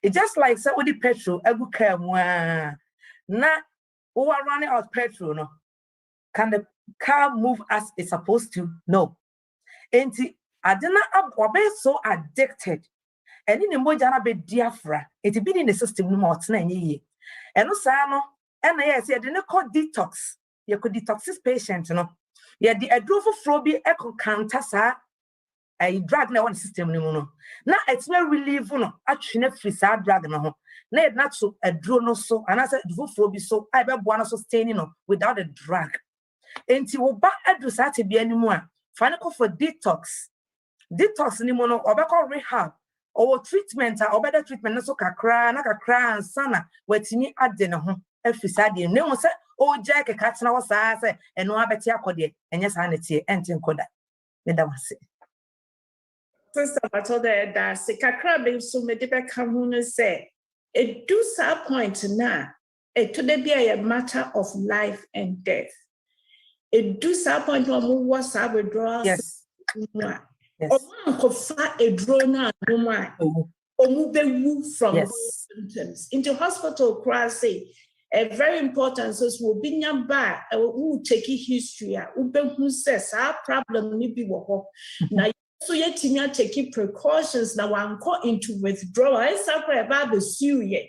S1: It's just like so with the petrol, I would care more. Now, who are running out petrol, no? Can the car move as it's supposed to? No. And I do not be so addicted. And in the mojana be diaphragm, it be in the system no more than ye. And no sano, and I said, I didn't call detox. You could detox this patient, you know. Yeah, the adrophophobia echo counter, sir. I drag now one system no. Now it's not relief, no. Actually, free sad drag no. Now not so a drone so, and I said, adrophophobia so I be one sustaining no without a drag. And you will back address that to be anymore. Final call for detox. Detox ni mono or rehab or treatment or better treatment so kakra and sana wetini ade ne ho afisade ne mo se o jack a cat na was say and no abeti akode enye sanity enti nkoda me da wase
S3: Sister Matilda, that se kakra be so me de be ka hu no say it do sa point na it to be a matter of life and death. It do sa point no mo was withdrawal.
S1: yes
S3: Omankofa a drone omu from
S1: yes
S3: symptoms into hospital say a very important so will be nyamba who take history who says our problem ni bi wo ho na so yetimi take precautions na wan go into withdrawal is about the serious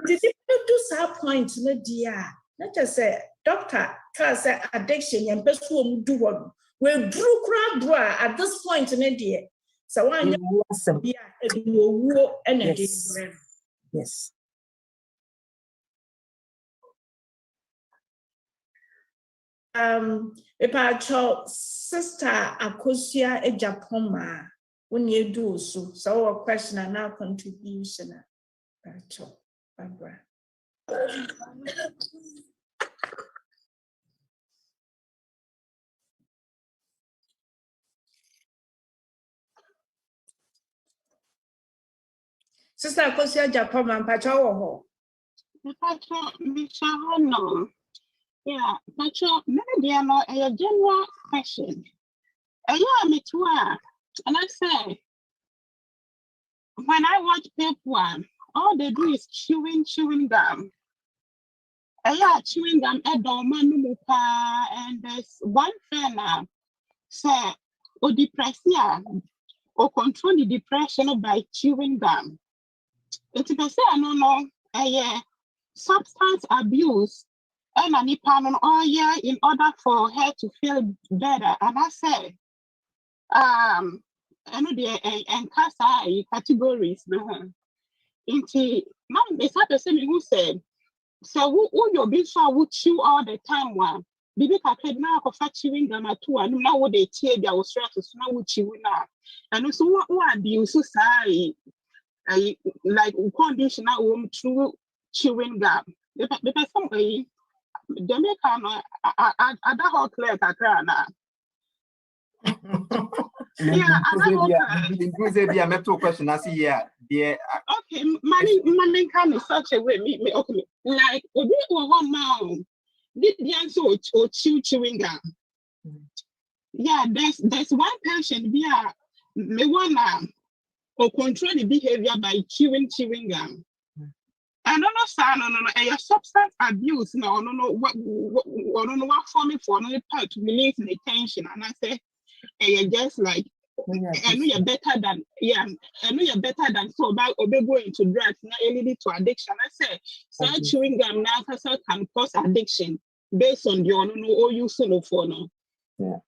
S3: did you do some point na dia not just say doctor cause addiction and person who do one we drew crowd at this point in India. So one energy.
S1: Yes.
S3: If I told sister Akosia a Japoma when you do so a question and our contribution. Barbara. Sister Akosia Japoma Pacho.
S5: No. Yeah, Pacho, maybe I know a general question. Me too. And I say, when I watch people, all they do is chewing gum. Chewing gum, and there's one friend now say, or depression, or control the depression by chewing gum. It's the same, no, substance abuse, and an ipan all year in order for her to feel better. And I say, I know the categories, no. Into mom, it's not the same who said, so who your big shot would chew all the time one. Bibi kaked now for chewing gum at two, and now what they tear their stress is now with you now. And also what abuse society like conditional room through chewing gum. Because some way they make other whole clear kakra.
S2: Inclusive be a metal question. I see, yeah.
S8: Okay, money come in such a way, okay, like, a bit or one mouth. Did the answer or chewing gum? Yeah, there's one patient, yeah, me one or control the behavior by chewing gum. I don't know, son, no, a substance abuse, no, what forming for no part to release the tension. And I say, just like, I know you're better than, so about going to drugs, not leading to addiction. I say, so chewing gum now can cause addiction based on your no use for no.
S2: Yeah.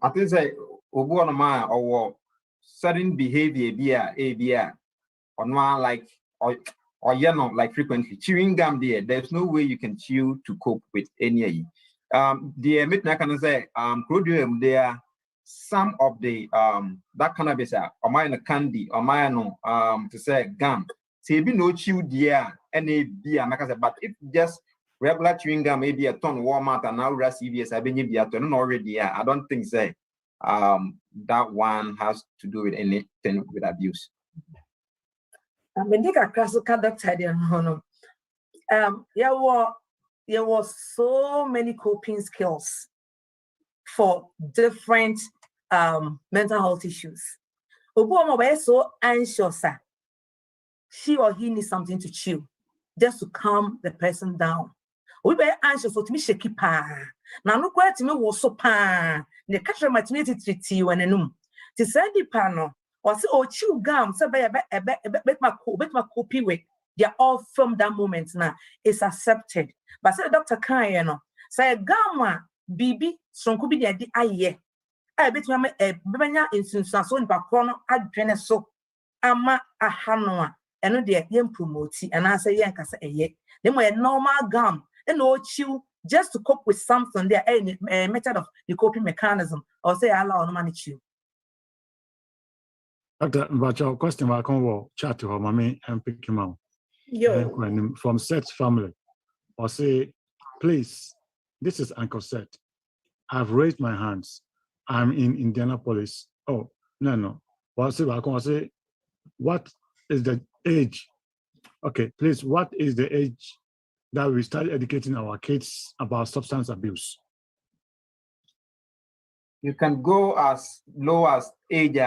S2: I think say, Obuanama or certain behavior, on one like, or like frequently chewing gum there's no way you can chew to cope with any the midnight can say there some of the that cannabis or my candy or my to say gum say be no chew dear any beer but if just regular chewing gum maybe a ton Walmart and now CVS I've been already I don't think say that one has to do with anything with abuse.
S1: There was so many coping skills for different mental health issues. Obuama was so anxious, she or he needs something to chew just to calm the person down. We were anxious for me shaky pa. Now no quite to me was so pan. The catcher maternity treat you and enum. To send the panel. Or say, oh, chew gum, so bet my copy with. They're all from that moment now. It's accepted. But say Dr. Kayano, say gum, BB, son could be the aye. I bet you a benya instance so in Bacono, I so ama a hanoa, and no dear young promote, and I say yankas a ye. Then we're normal gum, and no chew just to cope with something there, a method of the coping mechanism, or say allow no money chew.
S4: But your question will come chat to her mommy and pick him out. From Seth's family. Or say, please, this is Uncle Seth. I've raised my hands. I'm in Indianapolis. Oh, no. Well, say, what is the age? Okay, please, what is the age that we start educating our kids about substance abuse?
S2: You can go as low as age,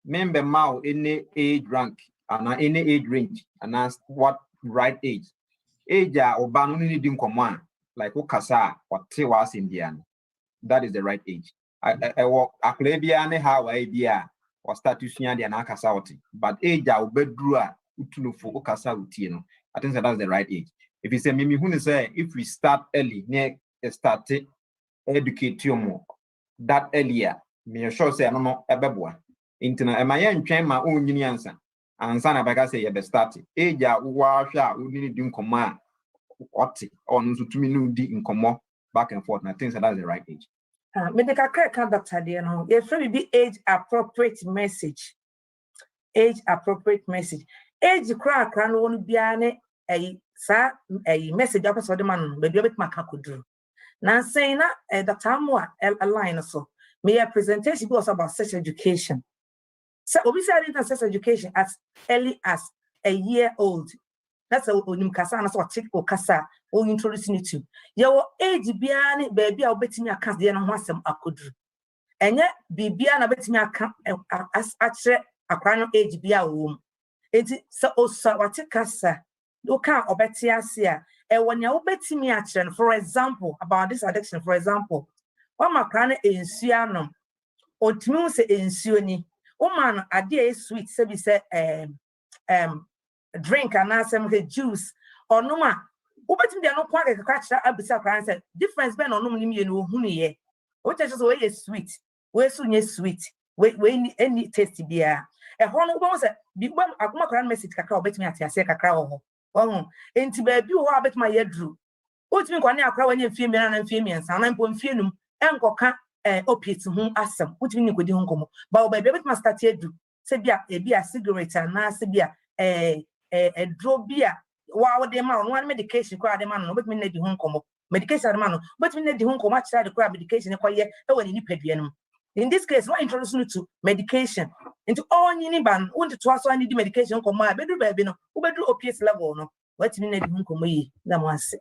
S2: member mao any age rank and any age range and ask what right age or banuni dim command like ukasa or tewas Indian. That is the right age. I walk aklebiane how idea or status the anakasauti, but age bedrua utunufu ukasa utino. I think that's the right age. If you say mimi who say if we start early, near start educate you more that earlier, me sure say no ebebwa. Intina emayen twen ma onyini ansa na baka say ye start eja wo ahwa uni di nkomo a oti on so tumi no di nkomo back and forth. And I think that's the right age.
S1: Medical care doctor there no you should be age appropriate message. Age appropriate message. Age kra no wonu bia ne sa message akoso de man be bit maka kodru na saying na Dr. Amwa align so me presentation was about sex education. So we started sex education as early as a year old. That's a unikasa and so take okasa or introducing it to your age biani baby I'll bet me a cast the answer I could do. And yet bibiana bet me as actually a crown age bia womb. It so also what take casa look out or betia and when you bet me action, for example, about this addiction, for example, one my crown in Sianum or Tmuse in Sioni. Woman, a dear sweet, say we say drink and ask them juice or no ma. Ubetim they are not quite a catch that abisa said difference ben or no me no huni. What just way is sweet, where soon is sweet, when any tasty beer. A horn was a big one a grand message cacao bet me at your second crow. Oh, into baby who I bet my head drew. What's me going to cry when you female and female, and I'm going to film and go opiates whom asem which mean with home but baby must start here do say be a cigarette and na say be a drug beer wow the man one medication kwa the man but me need the home come medication the man but me need the home come try the crab medication kwa ye e woni ni pedua no In this case, we're introducing you to medication. Into all you need, ban, want to also need medication. Come on, bedroom baby, no, bedroom OPS level, no. What you need to come here? That one say.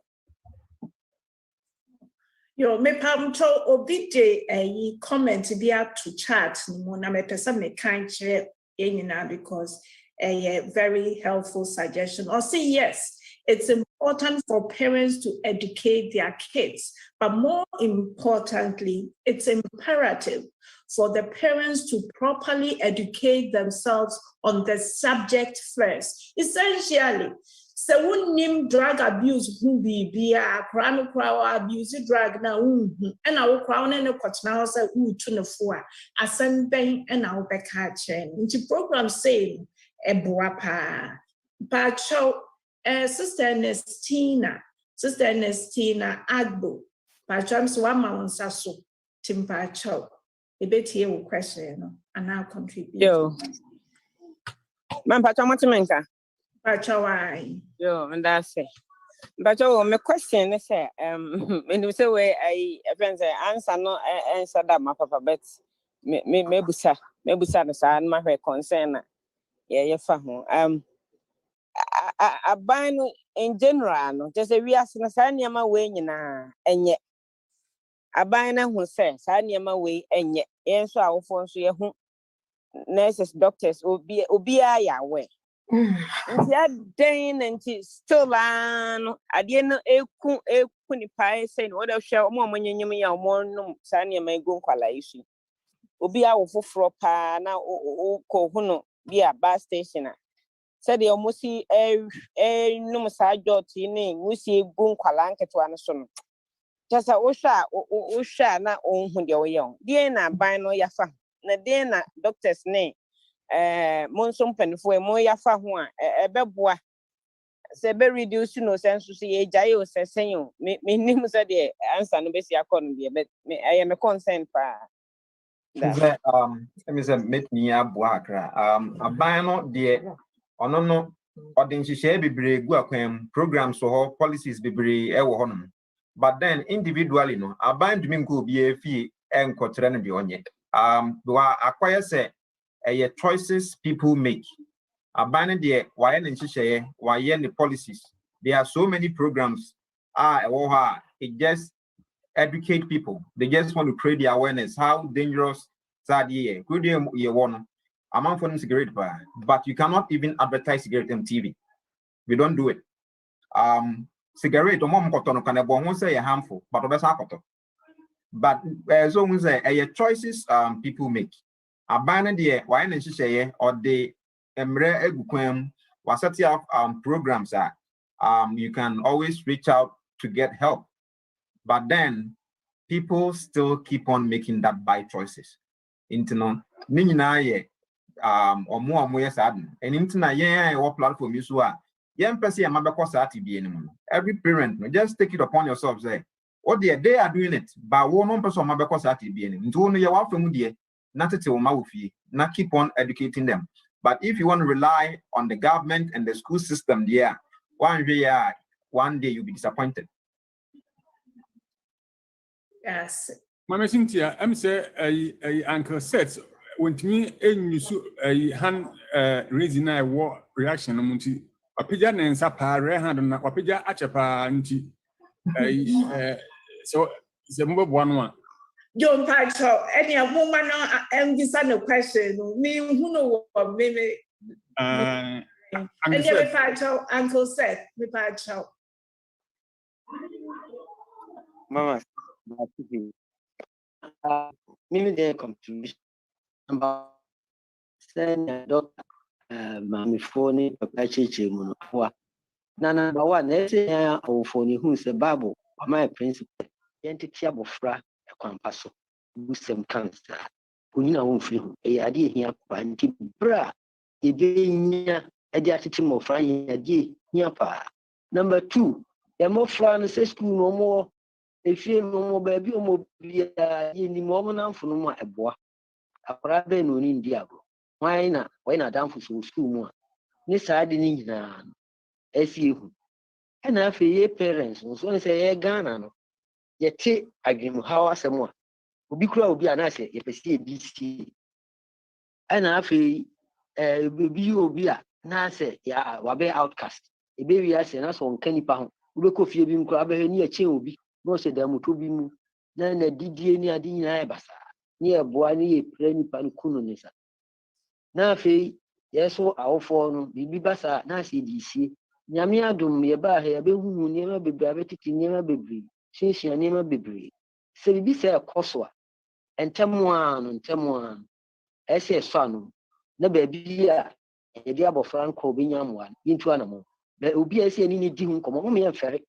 S3: Yo, me pamto obije a comment be out to chat no na me pesa me kan kire yenina because a very helpful suggestion. Or say yes, it's important for parents to educate their kids, but more importantly, it's imperative for the parents to properly educate themselves on the subject first. Essentially, so when name drug abuse who be a crown abuse drug now and our crown and a coach now say to the four a Sunday and our back chain into program saying a boapa pacho sister Nestina Agbo pachams one mountain sasso timpacho a bit here will question and now contribute.
S9: Yo, man, Pachamatimenta.
S3: Yo,
S9: and that's it. But my question is, when you say where I answer no answer that my papa bet me busa the side my concern. Yeah, I buy in general, no, just a we ask na my way na and yet I buy na who says my way and yet so our phone so you nurses, doctors, obi ya way. Yeah, then and still I didn't ni pie saying what I'll show more when you mean your more sanya may go quality. Obi a for pa now ko be a bus station. Said the almost see no side jot in we see gun qualanke to an son. Just a osha na on when you're young. Dear na buy no yafa. Na dear na doctor's name. Monsum penfo mo yafa ho a ebeboa se be reduce no sense so ye jaye o sesen me nim so de answer no be si akon de me I am concerned pa
S2: that let me say make me aboa akra aban no de ono no odin hihye bebre gu akwam programs so policies bebre e wo honom but then individually no aban dumi nko obi afie enkotre no de onye do akwaya say choices people make. Abandon the why policies. There are so many programs. It just educate people. They just want to create the awareness how dangerous that good year one. Among for cigarette bar, but you cannot even advertise cigarette on TV. We don't do it. Cigarette or mom cotton can won't say harmful, but but as long as choices people make. Abandon the why and or the emre egukwem wasati of programs are you can always reach out to get help, but then people still keep on making that by choices. Into nina ye or more yes and into what platform you saw young person every parent just take it upon yourself say oh dear they are doing it but one person into only your family not keep on educating them. But if you want to rely on the government and the school system, one day you'll be disappointed.
S3: Yes.
S10: Mama Cynthia, I'm say a uncle said when to me a hand raising I war reaction amunti a pigeon and sapa hand on a pija achapa anti so it's a move one.
S3: John Pacho, any woman I'm just a question. Me who know what maybe Pacho, Uncle said, me Pacho.
S11: Mama, maybe their contribution about send a doctor, mammy phone, Papa Chichi Munoa. Nana, one, let's say I owe phone who's a babu, my principal, entity of fra. Kwampaso busem cancer kunina wonfiri ho ade hia kwanti bra ebenya ade atete mofra ade hia pa. Number 2 e mofra no se school no mo efie no mo ba bi o mo bia yini mo na mfo no mo eboa akora be no ni ndi ago why na damfo so school mo ni saade ni nyina esi ehu na afi ye parents so say ye Ghana no yete agrimu how asemo Obi kura obi anase yepesi ebisi. Ana afi obi a na say ya wabe outcast. Ebe wi ase na so nka nipa ho. Ubeko fie bi nkura abe ni eche obi. No se da moto bi mu. Na didie ni adi nyina e basa. Ni eboa ni epre nipa no kunu ni sa. Na afi yeso awofo no bibi basa na se disie. Nyame adom ye ba ha ye be hu niema bebre abetiti niema bebre. Hyenhyen niema bebre. Se bibi se ekoso a entemu a ese so anu na ba bi a ye dia bofra nko obinya moa yintu anamo be obi ese ni di hu nkomo mo ye mfere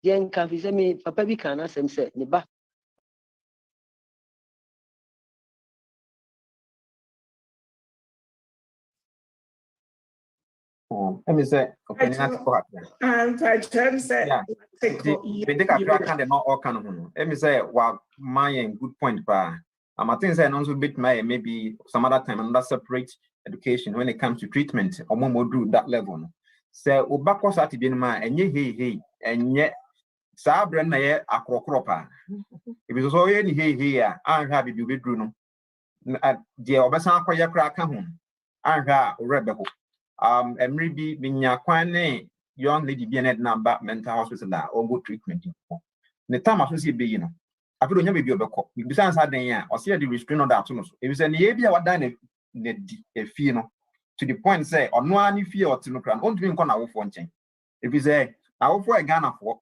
S11: ye nka fi se me papa bi kan asem se ne ba
S2: Let me say, okay, that's correct. Yeah, we take a track and not all kind of one. Let me say, well, my good point, pa. I think say also bit my maybe some other time another separate education when it comes to treatment or more do that level. So ubako sati bin ma enye hey and yet sa brand na ye akrokropa. If it was all any hey I have you be Bruno. The obesan kwa yakra ka ho. Anha rebeko. And maybe binya kwane young lady be net number mental hospital that or go treatment. The time I see be I feel you be obeko. Besides that then or see the restraint on that so. If it's an area what done a fear no to the point say or no any fear or timocran on doing corner for chain. If you say I for a Ghana for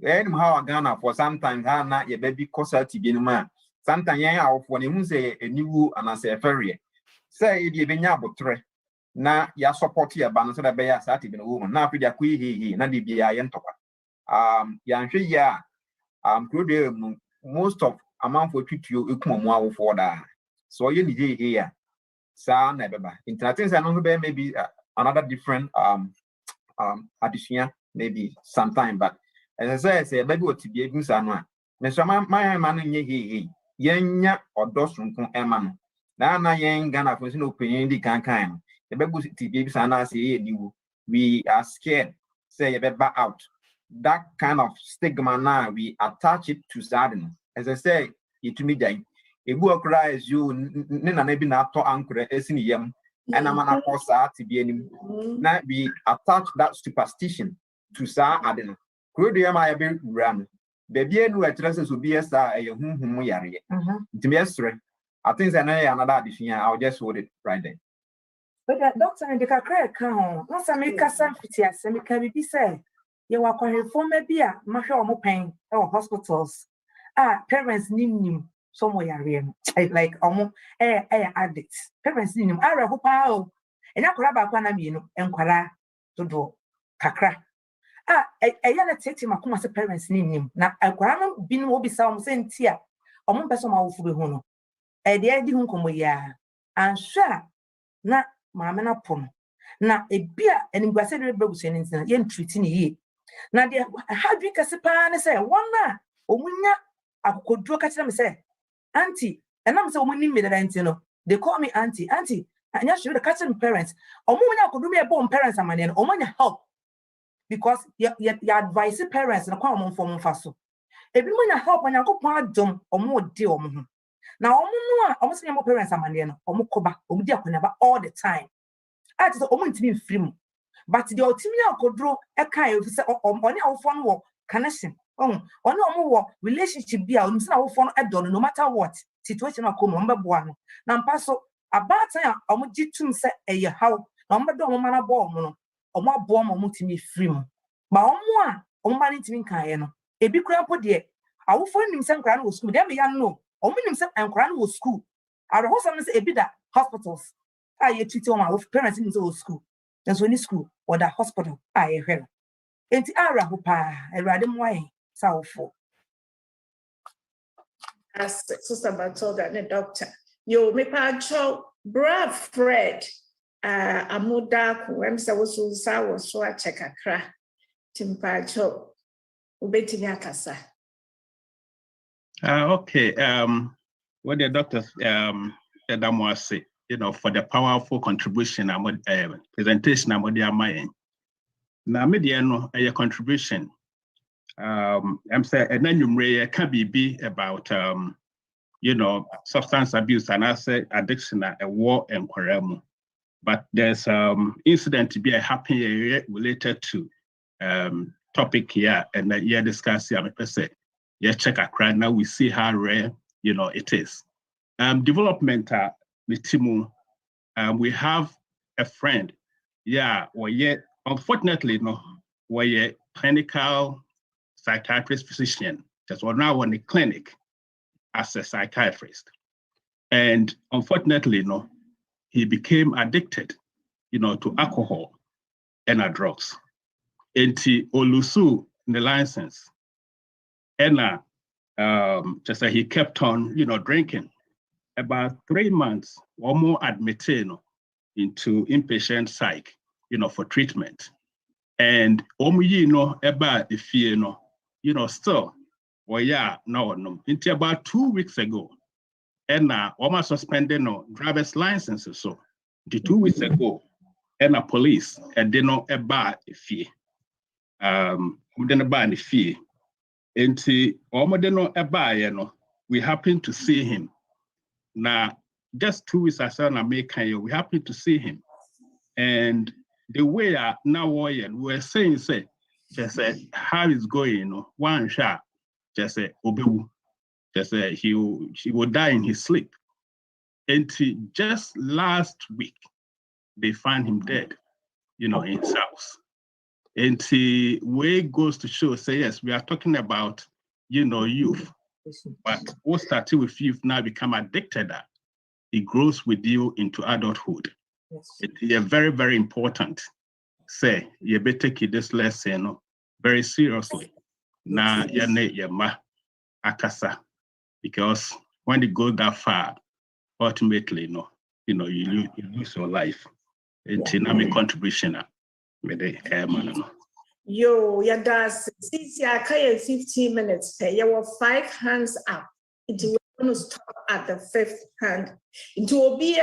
S2: anyhow a Ghana for sometimes not your baby cosati be no man. Sometimes yeah for the say a new and I say a ferry. Say it be nyabo na ya support ya ba no so da be ya sa ti bi no wo na afi dia ku hi na de bia ye ntokwa ya nhwe ya kuro most of amount for twituo ekumo awo for da so ye ni hi ya sa na beba interacting say no be maybe another different addition maybe sometime but as I say baby what bi egun sa no a me so my man nye hi yenya odosunko ema no na yen Ghana for no opinion di kan we are scared say you better out that kind of stigma now we attach it to sadness as I say it to me jai ebu okra is you na bi na to ankre esini yam and I'm an apostle to be any now we attach that superstition to sa adeno could you my be ram baby enu addresses will be a star a hum yare to me I think another addition I'll just hold it right there.
S1: But doctor and the kakra ka once I make a sanfiti as me can be say you are calling for maybe a mahwa mo pen or hospitals parents nim somewhere like addicts parents nim ara ho pa o enya kwara ba kwa na mi no enkwara dodo kakra na tete makoma se parents nim na enkwara no bi no obi sa o se ntia o mo pese ma wo fu be hu no de di hu komo ya ansha na maame na pon na ebia enigwase de bebusu ni ntina ye ntreat ni ye na de hadwi kase pa ne se wona omunya akokoduro ka kire me se auntie enam se omuni me da ntino they call me auntie anya should the catching parents omunya akokoduro me born parents amane no omunya help because you advise parents na kwa omon form faso ebi munya help anya kopon adom omo de omo ho na omo no a omo se nyamo parents amane no omo koba omo di akonaba all the time ati so omo ntimi mfiri mu but the otimi akodro e kan e se oni awofo no wo connection oni omo wo relationship bia oni se awofo no edo no matter what situation akomo omo beboa no na mpa so about time omo gitum se eye how na omo do omo mana bo omo no omo abo omo ntimi mfiri mu ba omo a omo ba ntimi kan ye no ebi kura po de awofo nim se nkra no wo school dem ya no omo nim se nkra no wo school aro so se ebi da hospitals you treat your parents in the school. There's only school or the hospital. I hear. And the Arahupa, a random way, south for.
S3: As Sister Matilda and the doctor, you may patch brave Fred, a muda, when I was so I check a crack. Timpacho, Ubetinyakasa.
S12: Okay, what the doctors, say. For the powerful contribution presentation about their mind. Now, media no a contribution. I'm saying an annual can be about substance abuse and asset addiction at a war and Kwaremu. But there's incident to be happening related to topic here and here discuss here. Check a crowd now. We see how rare it is. Development Mitimu. We have a friend. Unfortunately, we're a clinical psychiatrist physician. Just now in the clinic as a psychiatrist. And unfortunately, he became addicted, to alcohol and drugs. And he olusu the license. And just he kept on, drinking. About 3 months or more admitted into inpatient psych, for treatment. And about the fear, still, until about 2 weeks ago, and almost suspended driver's licenses. So the 2 weeks ago, and police and they know about the fear. Then about the fear. And we happen to see him. Now, just 2 weeks after we happen to see him. And the way now we're saying, just how it's going, one shot, just say, Obewu. Just he will die in his sleep. And just last week, they found him dead, in his house. And way goes to show, yes, we are talking about, youth. But what started with youth now become addicted. It grows with you into adulthood. It's very, very important. Say, you better take this lesson very seriously. Now, akasa. Because when it goes that far, ultimately, you lose your life. It's not a contribution.
S3: Yo, does since you are 15 minutes, you were 5 hands up. It will going to stop at the 5th hand. It will be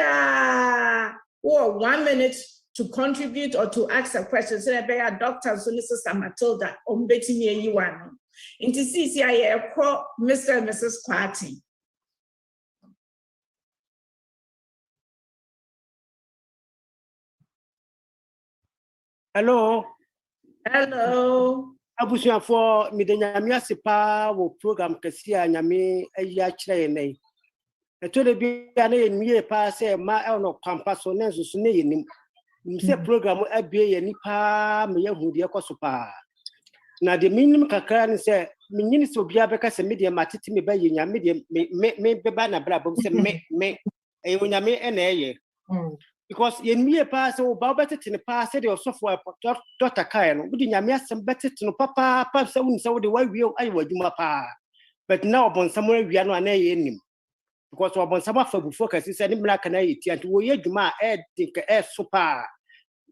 S3: 1 minute to contribute or to ask a question. So, I Dr. Sister Matilda, betting you one. Into CCI, Mr. and Mrs. Quatty.
S13: Hello.
S3: Hello.
S13: Abusia for Midenya Sipa will program Cassia Yami a Yachre. A told be an me pass a mile campus on Nensus name. Say program will be a nipa, me who dear Cosupa. Now the minimum Kakan say, Ministries will be a because a medium matiti by your medium may be banner brabo, say me, a winame and a because yen me pass or better in the past, said your software Dr. Kayan, would you have some better to papa, perhaps I wouldn't say the way I would do my pa. But now upon somewhere we are not in him. Because upon some of focus is any black and eight, and we had my head think a super.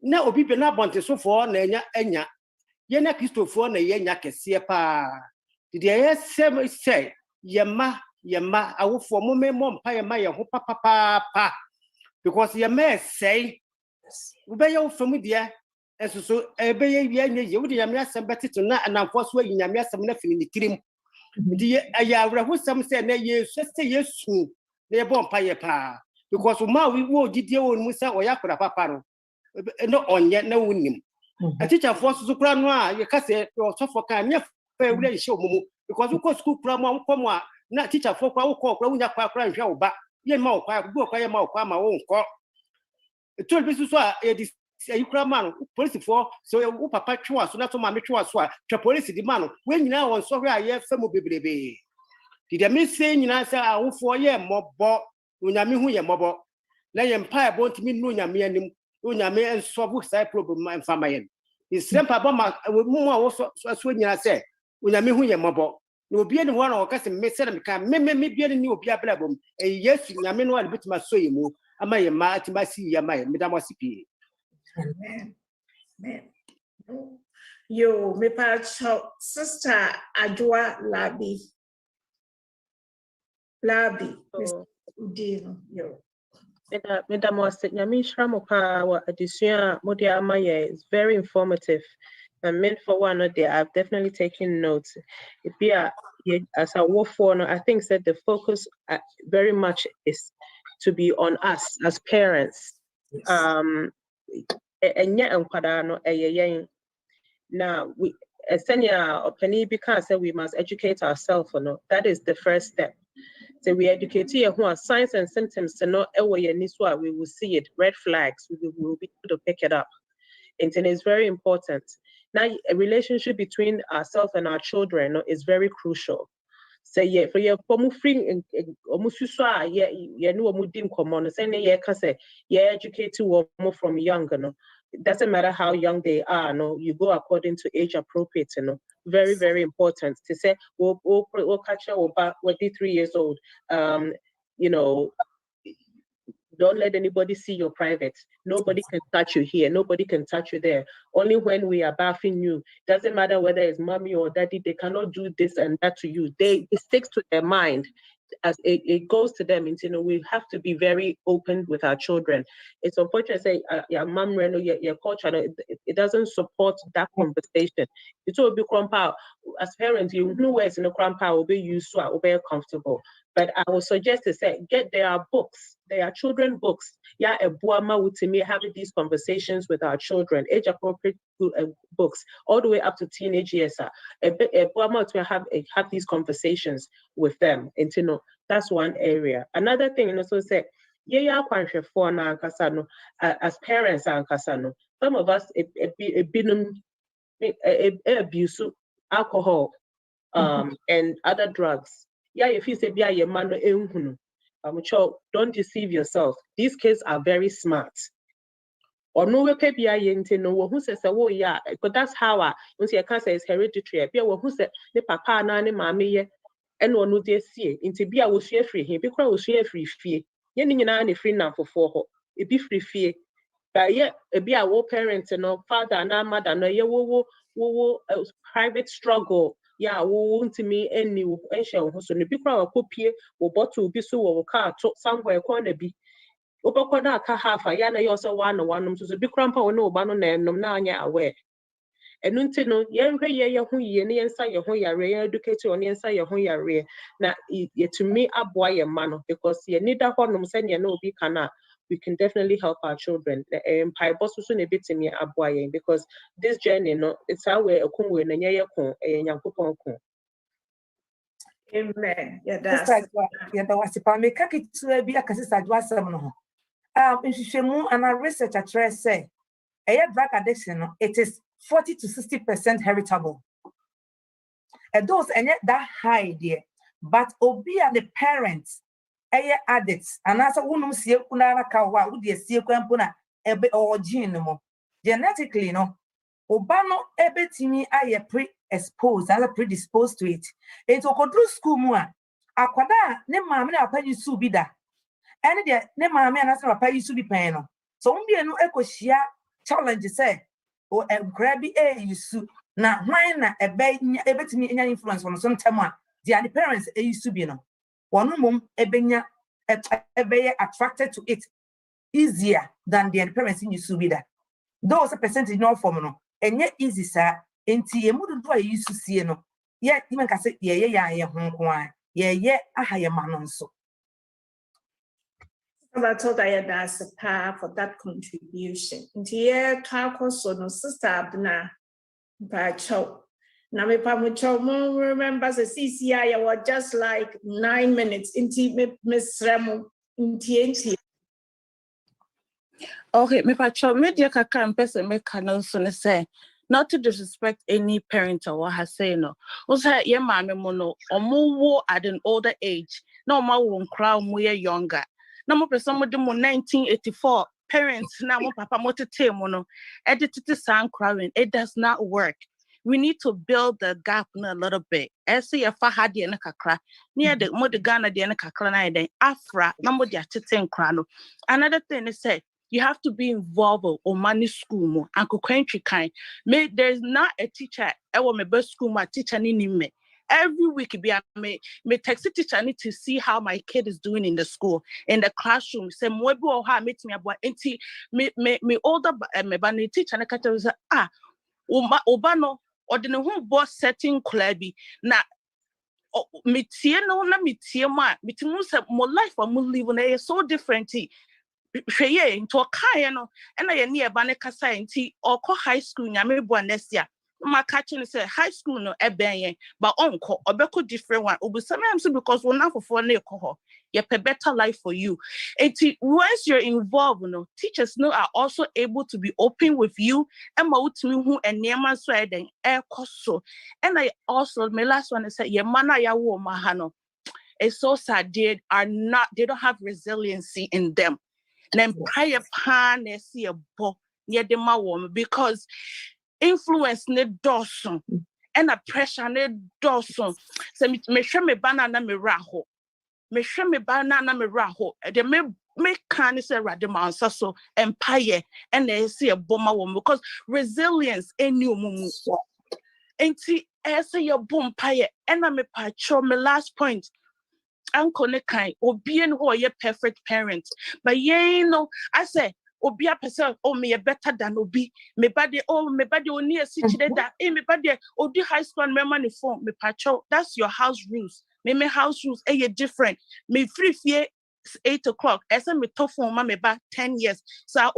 S13: Now people not want to so for Nanya Enya. Yena Christopher na yenya kese pa. Did I say yema I will for moment mom pa yema ya ho papa because yema say ube ya from dia so ebe ye ye would yama some better to na and force way yama some na fini tirim. Di aya who some say na ye say yesu na bon pa ye pa because ma we wo didi won musa o yakura papa no no onye na wonim. A teacher forces to cram you can say or so for can you fair show because we go school cram come not teacher for call when you show back. Ye mo go quiet mouth my own call. It told me so you cram man police for so papa chua so not to my chua so police demand when you now on sorry I have some baby. Did I miss saying you answer I 4 year mob when I mean who ye mob? Lay empire won't mean no yam. Unyame and solve side problem and family. It's simple about more also when you say, Unyame who ye mobile. No be any one or cousin may say, me be any new problem. And yes, Yamin one bit my soy move. Am I a martin by sea, Yamai, Madame CP?
S3: Yo, me patch sister Adwa Labi. Yo.
S14: Madam Nyami Shramopa wa addition Modia Amaya is very informative. And meant for one or day, I've definitely taken notes. If you are as a war for, I think that the focus very much is to be on us as parents. Now we because we must educate ourselves. That is the first step. So we educate here who are signs and symptoms to know we will see it, red flags, we will be able to pick it up. And it's very important. Now, a relationship between ourselves and our children is very crucial. So yeah, for your free almost educate from young. It doesn't matter how young they are, you go according to age appropriate, very, very important to say, we'll catch you about 23 years old. Don't let anybody see your private. Nobody can touch you here. Nobody can touch you there. Only when we are bathing you. Doesn't matter whether it's mommy or daddy, they cannot do this and that to you. It sticks to their mind. As it goes to them, we have to be very open with our children. It's unfortunate to say, your mom, your culture, it doesn't support that conversation. It will be crumpled. As parents, you know where it's in the crumpled will be used to, will be comfortable. But I would suggest to say, get their books, their children books. Yeah, a buama would to me having these conversations with our children, age appropriate books, all the way up to teenage years. A buama to have these conversations with them. And that's one area. Another thing, also say, as parents, some of us abuse alcohol and other drugs. Yeah, if you say don't deceive yourself. These kids are very smart. Or no way who says, oh yeah, but that's how I can't say it's hereditary. Who said the papa and mommy and one would see into be I will share free him because I will share free fee. Yenning free now for it be free fee. But yeah, it be our parents and father and our mother no private struggle. Yeah, we want to me any so the big crowd copy or bottle be so or car somewhere corner be. Opa half a yana also one to the big grandpa or no banner and no nanya aware. And no, young who ye inside your home, educated on the inside your home. Now, to me, a boy a man because you need a honum send you no be cana. We can definitely help our children. And pie boss soon a bit to me a boy because this journey, it's our way of kung and a young coupon.
S3: Amen. Yeah,
S1: that's was if I make it to be a casista to us. In Shishemu and our research at Trace say, a drug addiction, it is 40 to 60% heritable. And those and yet that high there, but obi are the parents, addicts, and as a woman see kunara kawa, would you see kumpuna ebe or gene genetically, obano ebe timi aye pre-exposed, as a predisposed to it. It will go through school more. Akwada ne mama na papa yusu bida. And the ne mama na papa yusu bi peno. So umbi enu eko shia challenge say o grabby yusu na why na ebe timi enya influence on some time the parents used to be one mum ebenya ebe attracted to it easier than the parents used to be that. Those a percentage no form and yet easy sir enti emudu do used to see yet even can say yeah ahaya manon so.
S3: I told I that's a power for that contribution. Into talk also no sister Abna by choke. Now, if I'm remember the CCI was just like 9 minutes into Miss Remo into.
S7: Okay, me pacho media kakra mpese me kana so ne say not to disrespect any parent or what has say no. Also ye mama mo no omo wo at an older age. No ma wo nkra mo ye younger. Na mo person mo de mo 1984 parents na mo papa mo tete mo no. Editete san crowing. It does not work. We need to build the gap a little bit. As see if I had the kakra near the mother Ghana the kakra na den afra na mo dia tete nkrano. Another thing is say you have to be involved or money school more. Uncle country kind. There's not a teacher. I want my best school, my teacher need me. Every week be me text teacher I need to see how my kid is doing in the school, in the classroom. Say mwebu or ha meet me about me older me bani teacher na kata say obano or the whole boss setting clubby na metie no na metie ma metimu say mo life mo live na is so different. Hweye into kae no na ye ne eba ne kasa nti okọ high school nyame bo next year. Ma catch you say high school no eben but onko obeko different one obu sometimes because we now for na ekoho you a better life for you. Once you're involved, teachers are also able to be open with you and who and near so air so. And I also my last one is say your mana ya wo mahano. It's so sad they don't have resiliency in them. Then prior pan see a bo near the woman because influence ne dawson and a pressure ne dawson. So me share me banana me raho. Me share me banana me raho. De me can say radima so empire and they see a bomber woman because resilience any mumu. Enti say your boom pie and I me pacho me last point. Uncle ne kind obien who ye perfect parents. But I say Obi a person, oh, me a better than Obi. Me body, only a situation that, me body, Obi high school and me money phone, me pacho. That's your house rules. Me house rules, different. Me free fear 8 o'clock. As I me tough for me back 10 years. So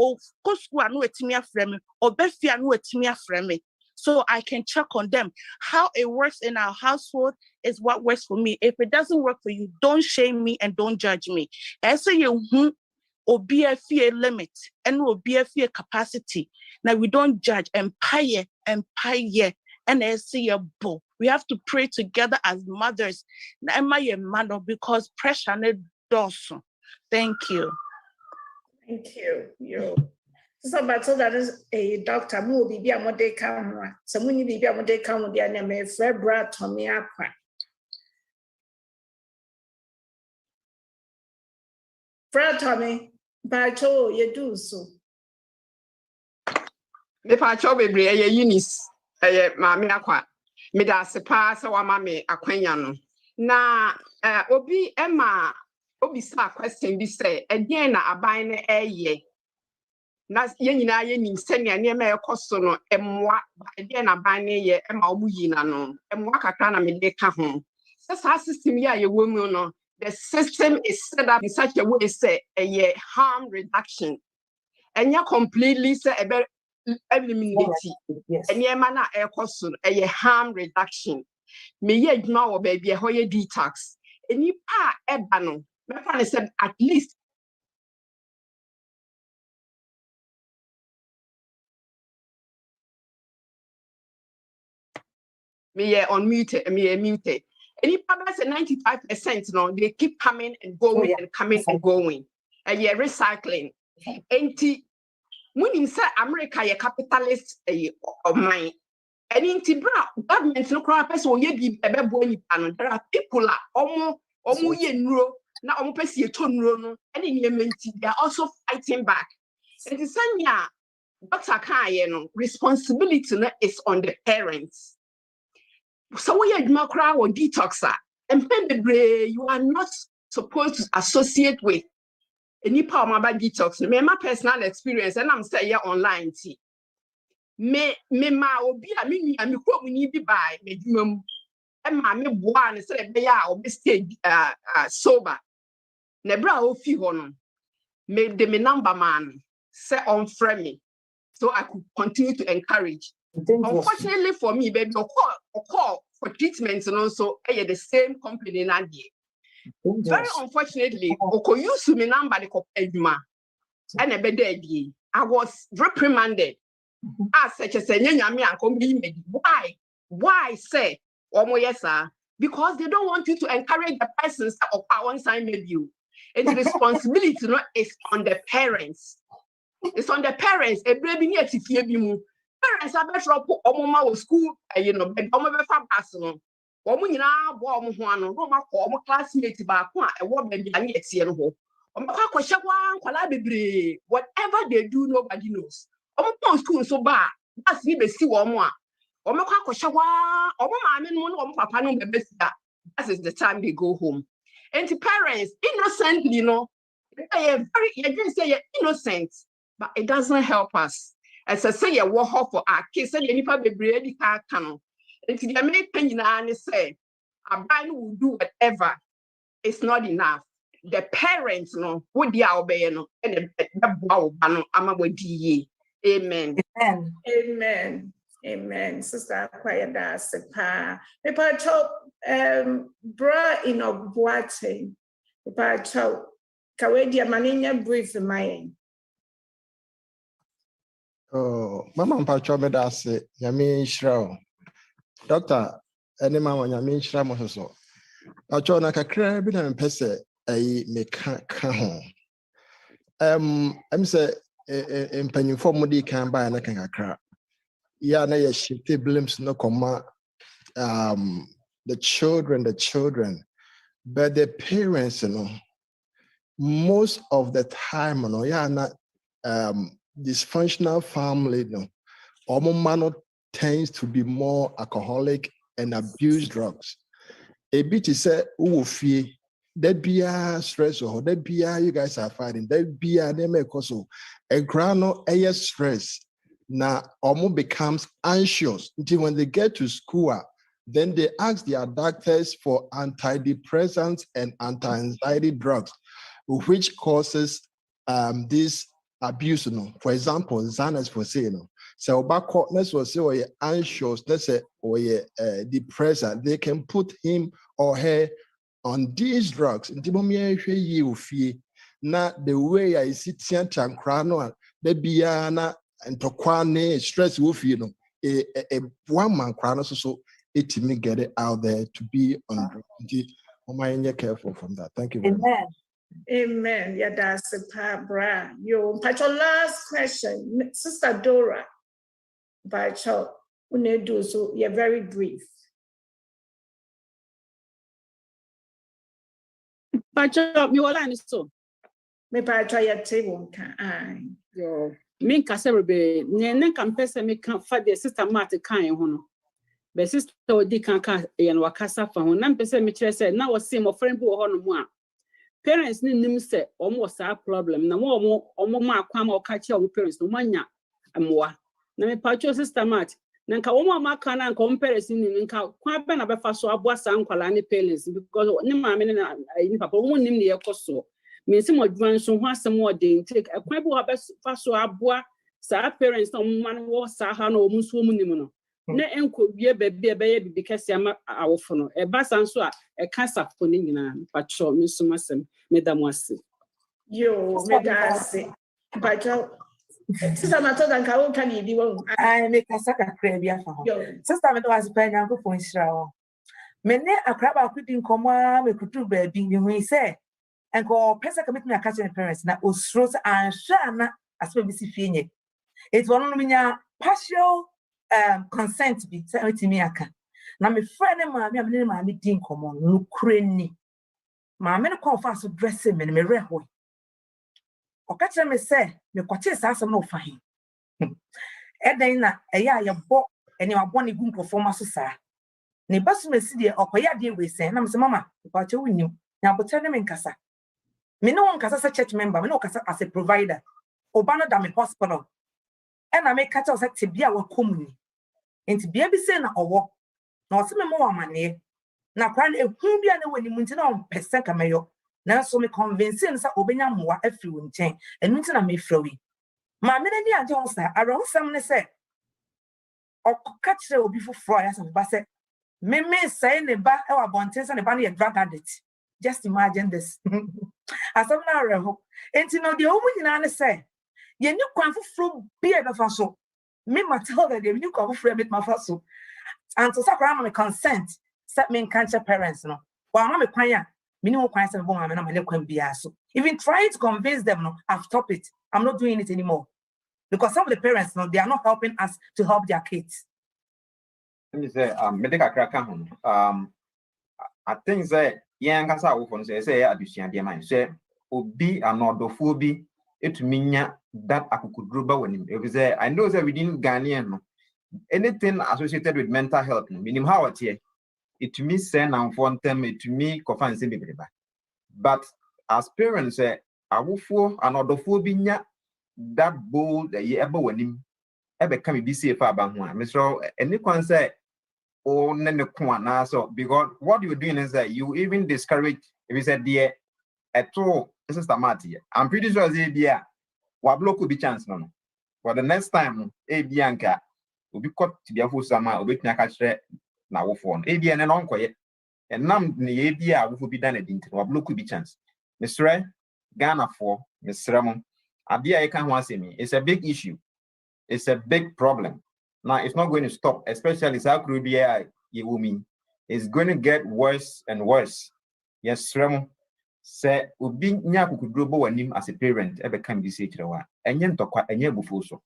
S7: go school and no etimia frame, or befia no etimia frame. So I can check on them. How it works in our household is what works for me. If it doesn't work for you, don't shame me and don't judge me. As you or be a fear limit and will be a fear capacity. Now we don't judge empire, and I see a bull. We have to pray together as mothers. Because pressure need does. Thank you.
S3: Thank you. So but so that is a doctor mu bibi amode kan so muni bibi amode kan mo dia na me febra Tommy akwa. Fred Tommy, Bacho, you do so.
S15: Me Pacho bebre ye Eunice, Mammy Aqua. Me da se pass or mammy aquaniano. Na Obi Emma Obi sa question be say, again a bine ye. Nas yenina yen senia near me costono, again a bine ye, Emma Muyina no, and Wakatana me de kahon. That's our system ya ye woman no. The system is set up in such a way, say, a harm reduction. And you're completely say about eliminating. And your manner air question, a harm reduction. Me ye ignore baby a hoye detox. And you are a banner. My friend said at least. Me unmuted, me muted. And if I say 95%, no, they keep coming and going and coming and going. And you're recycling. And when you say America, you're capitalist of mine. And in Tibra, government no crap person will be a baby. There are people like almost ye no, now almost person no, and in Yemen, they are also fighting back. And the same year, Dr. Kaya, responsibility is on the parents. So we are democrat or detoxer, and you are not supposed to associate with any power about detox. Me my personal experience, and I'm saying online. Me ma obi a me kwa muni bi by me dwum. E ma me boa ne say be ya obi stay sober. Ne bra ofi ho no. Me de me number man say on friend me, so I could continue to encourage. Unfortunately for me, baby, call for treatment and also the same company na very unfortunately, oko use me number the kopeduma and a bed. I was reprimanded. As such as a nyame ankombi. Why say yes sir? Because they don't want you to encourage the persons of our sign with you. And the responsibility is on the parents. It's on the parents. A baby near to fear bimu. Parents are better up on school, but personal. Woman now, warm one, Roma, classmates back one, a woman, and yet see and hope. Whatever they do, nobody knows. School so bad. That's me, see one more. That is the time they go home. And the parents, innocently, they are very, you can say innocent, but it doesn't help us. As I say, a war for our kids, and any probably car cannon. And to the American, say, a man will do whatever. It's not enough. The parents no would the obey no and the bow ama wadi. Amen.
S1: Amen.
S3: Amen. Amen. Sister quiet that's pa. Me pa chop bra in Obuate. Me pa chop kawe dia maninya brief my.
S16: Oh, Mama Pacho Medase, Yamin Shrow. Doctor, any mama Yamin Shramoso. Pacho Naka been and Pesse, a meka. I'm say, in penny for Modi can buy a crack. Ya na ye shifty blims no comma. The children, but the parents, most of the time, yeah, not dysfunctional family, man tends to be more alcoholic and abuse drugs. A bit is said, oh, fear, that be a stress or that be a you guys are fighting, that be a name also a grano air stress. Now, almost becomes anxious until when they get to school, then they ask their doctors for antidepressants and anti-anxiety drugs, which causes this abuse. For example, Xanax for saying, so backwardness was say anxious, let's say, or depressed, they can put him or her on these drugs. Not the way I sit here and crano, the biana and tokwane stress wolf, a 1 man crano so it me get it out there to be on drugs. Careful from that. Thank you very much.
S3: Amen. Yeah, that's a bra. Yo, Pacho, last question. Sister Dora. Pacho, do so you're very brief.
S14: Pacho, me wala ni so.
S3: Me Pacho ya table can
S14: yo. Me kase rebe, ne kampese me kan fa de sister Mate kan ho no. Be sister odi kan ye no wakasa fa ho. Na mpese me kire se na wo se mo friend bi wo ho no mu a. Parents ni nim se omo sa problem na mo ma akwa ma okachi omo parents no manya amwa na me pacho sister Mat na nka omo ma aka na nka parents ni nka kwa be na be fa so aboa sa nkwala ni parents because ni ma me ni papa omo nim ne yekoso me si mo dwan so ho asem o de take akwa bi ho be fa so aboa sa parents na omo ma no wo sa ha na omo so omo nim no na enko wie be be bibi kase ama awofo no e ba san so a e kasa fo ni nyina pacho me so masem Mesdames, merci.
S3: Yo, merci. Pacho, sister Matilda, how can you do?
S1: I make a second crabia for her. Sister was paying uncle for Israel. Many a crab I couldn't come on, we could do baby, we say, and go Pesa commit me a catching parents that was rose and shana as we see Fini. It's one of my partial consent to be sent to me. Now, my friend and my didn't come on, no cranny. My men call fast dressing me rehoy. Or catch me say, the quarters are no fine. Edina, a ya bought and you are born a good performance, sir. Neighbors may see the Okoya dear we say, and I'm some mamma, but you knew. Now, but tell them in Casa. Me no one Casa church member, me no Casa as a provider. Obana dame hospital. And I make catch us at Tibia or Comuni. And to be able to say, or walk. No, some more money. Na kwan ehun bia na wani munti na on pese kamayo na so me convince nsa obenya moa afiri wonchen enu nti na me frawi ma me na ni anje on sa aron sam ne se okoka kire obi foforo ya sam ba se me say ne ba e wa bonten se ne ba na ye drug addict. Just imagine this. Asam na reho enti no de omu nyina ne se ye ni kwan foforo bia be fa so me Matilda de ni kwan foforo bit ma fa so and so sakra me consent set me cancer parents no. Well, I'm a choir, minimum choir and woman, and I'm a biaso. Even trying to convince them, no, I've stopped it. I'm not doing it anymore. Because some of the parents, no, they are not helping us to help their kids.
S2: Let me say, medical crack I think that young as I often say, I do see and dear man say, Obi and not the phobia, it mean that I could rubber when it was I know that within Ghanaian, anything associated with mental health, minimum how it here. It to me send and for them it to me confine same baby. But as parents say, I will for another phobia that bold the year ever when him ever can be safe about one. Mr. Anyone say or na so because what you're doing is that you even discourage if you said dear at all this is the matter. I'm pretty sure they be wablo could be chance no. But the next time bianca will be caught to be a full summer or bit catch na wo phone and an uncle and nam the idea will be done at wablo could be chance. Mr. Ghana for Miss Ramon. Abia I can't want to see me. It's a big issue. It's a big problem. Now it's not going to stop, especially South Korea. It's going to get worse and worse. Yes, Ramon. Say ubi nyaku kudrobo wanim as a parent ebe can be said wa. Enye ntokwa enye bufuso.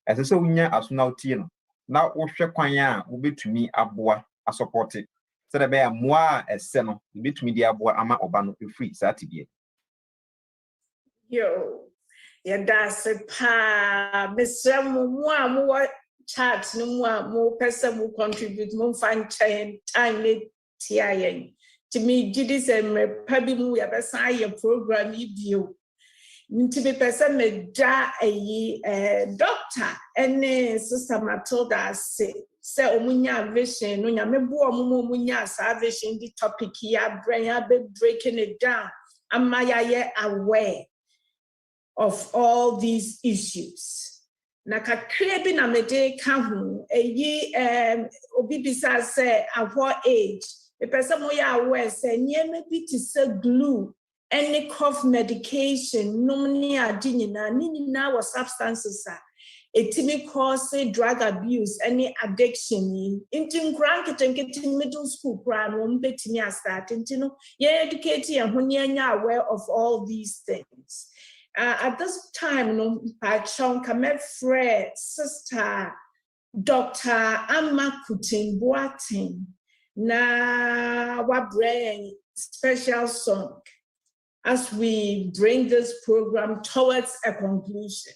S2: As I say unya asuna utino. Now wohwe kwan a wobetumi aboa a support it. So that be a moi eseno wobetumi di aboa ama oba no free satibie.
S3: Yo, yeah, that's a pa. Mr. Mua, chat, no more person who contribute, more fun time, TIA. To me, Judith and my Pabby Mu, have a program, you. To be person, a doctor, and Sister Matilda say, Omunya vision, no, Yamebu, Mumunya, salvation, the topic here, breaking it down. Am I aware of all these issues? Nakakre bi na mede ka ho obi bisa say at what age the person mo ya aware say niema bi ti say glue any cough medication nomni adi nyina was substances etimi cause drug abuse any addiction into nkranketenkete middle school kra no mbetimi start no ye educate ye ho nya aware of all these things. At this time, no, Pachon Kamefre, Sister Dr. Amma Kutin Boatin, na wabreng special song as we bring this program towards a conclusion.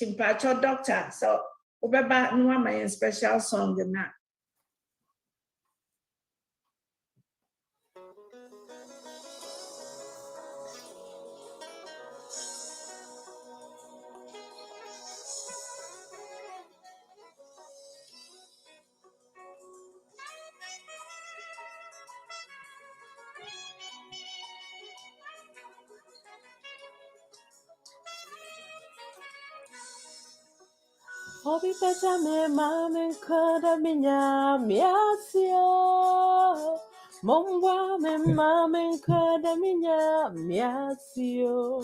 S3: Timpacho Doctor, so Obeba no my special song na.
S17: Obi pesa me mame kada minya miasio. Mongwa me mame kada minya miasio.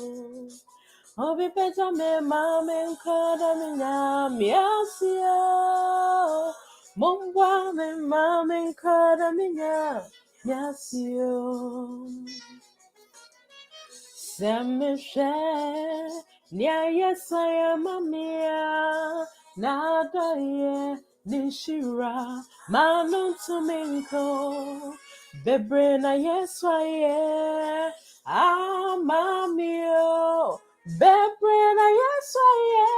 S17: Obi pesa me mame kada minya miasio. Mongwa me mame kada minya miasio. Semishe nia yesaya mamia nada ye nishira manu tuminko bebre na yesaya amamio bebre na yesaya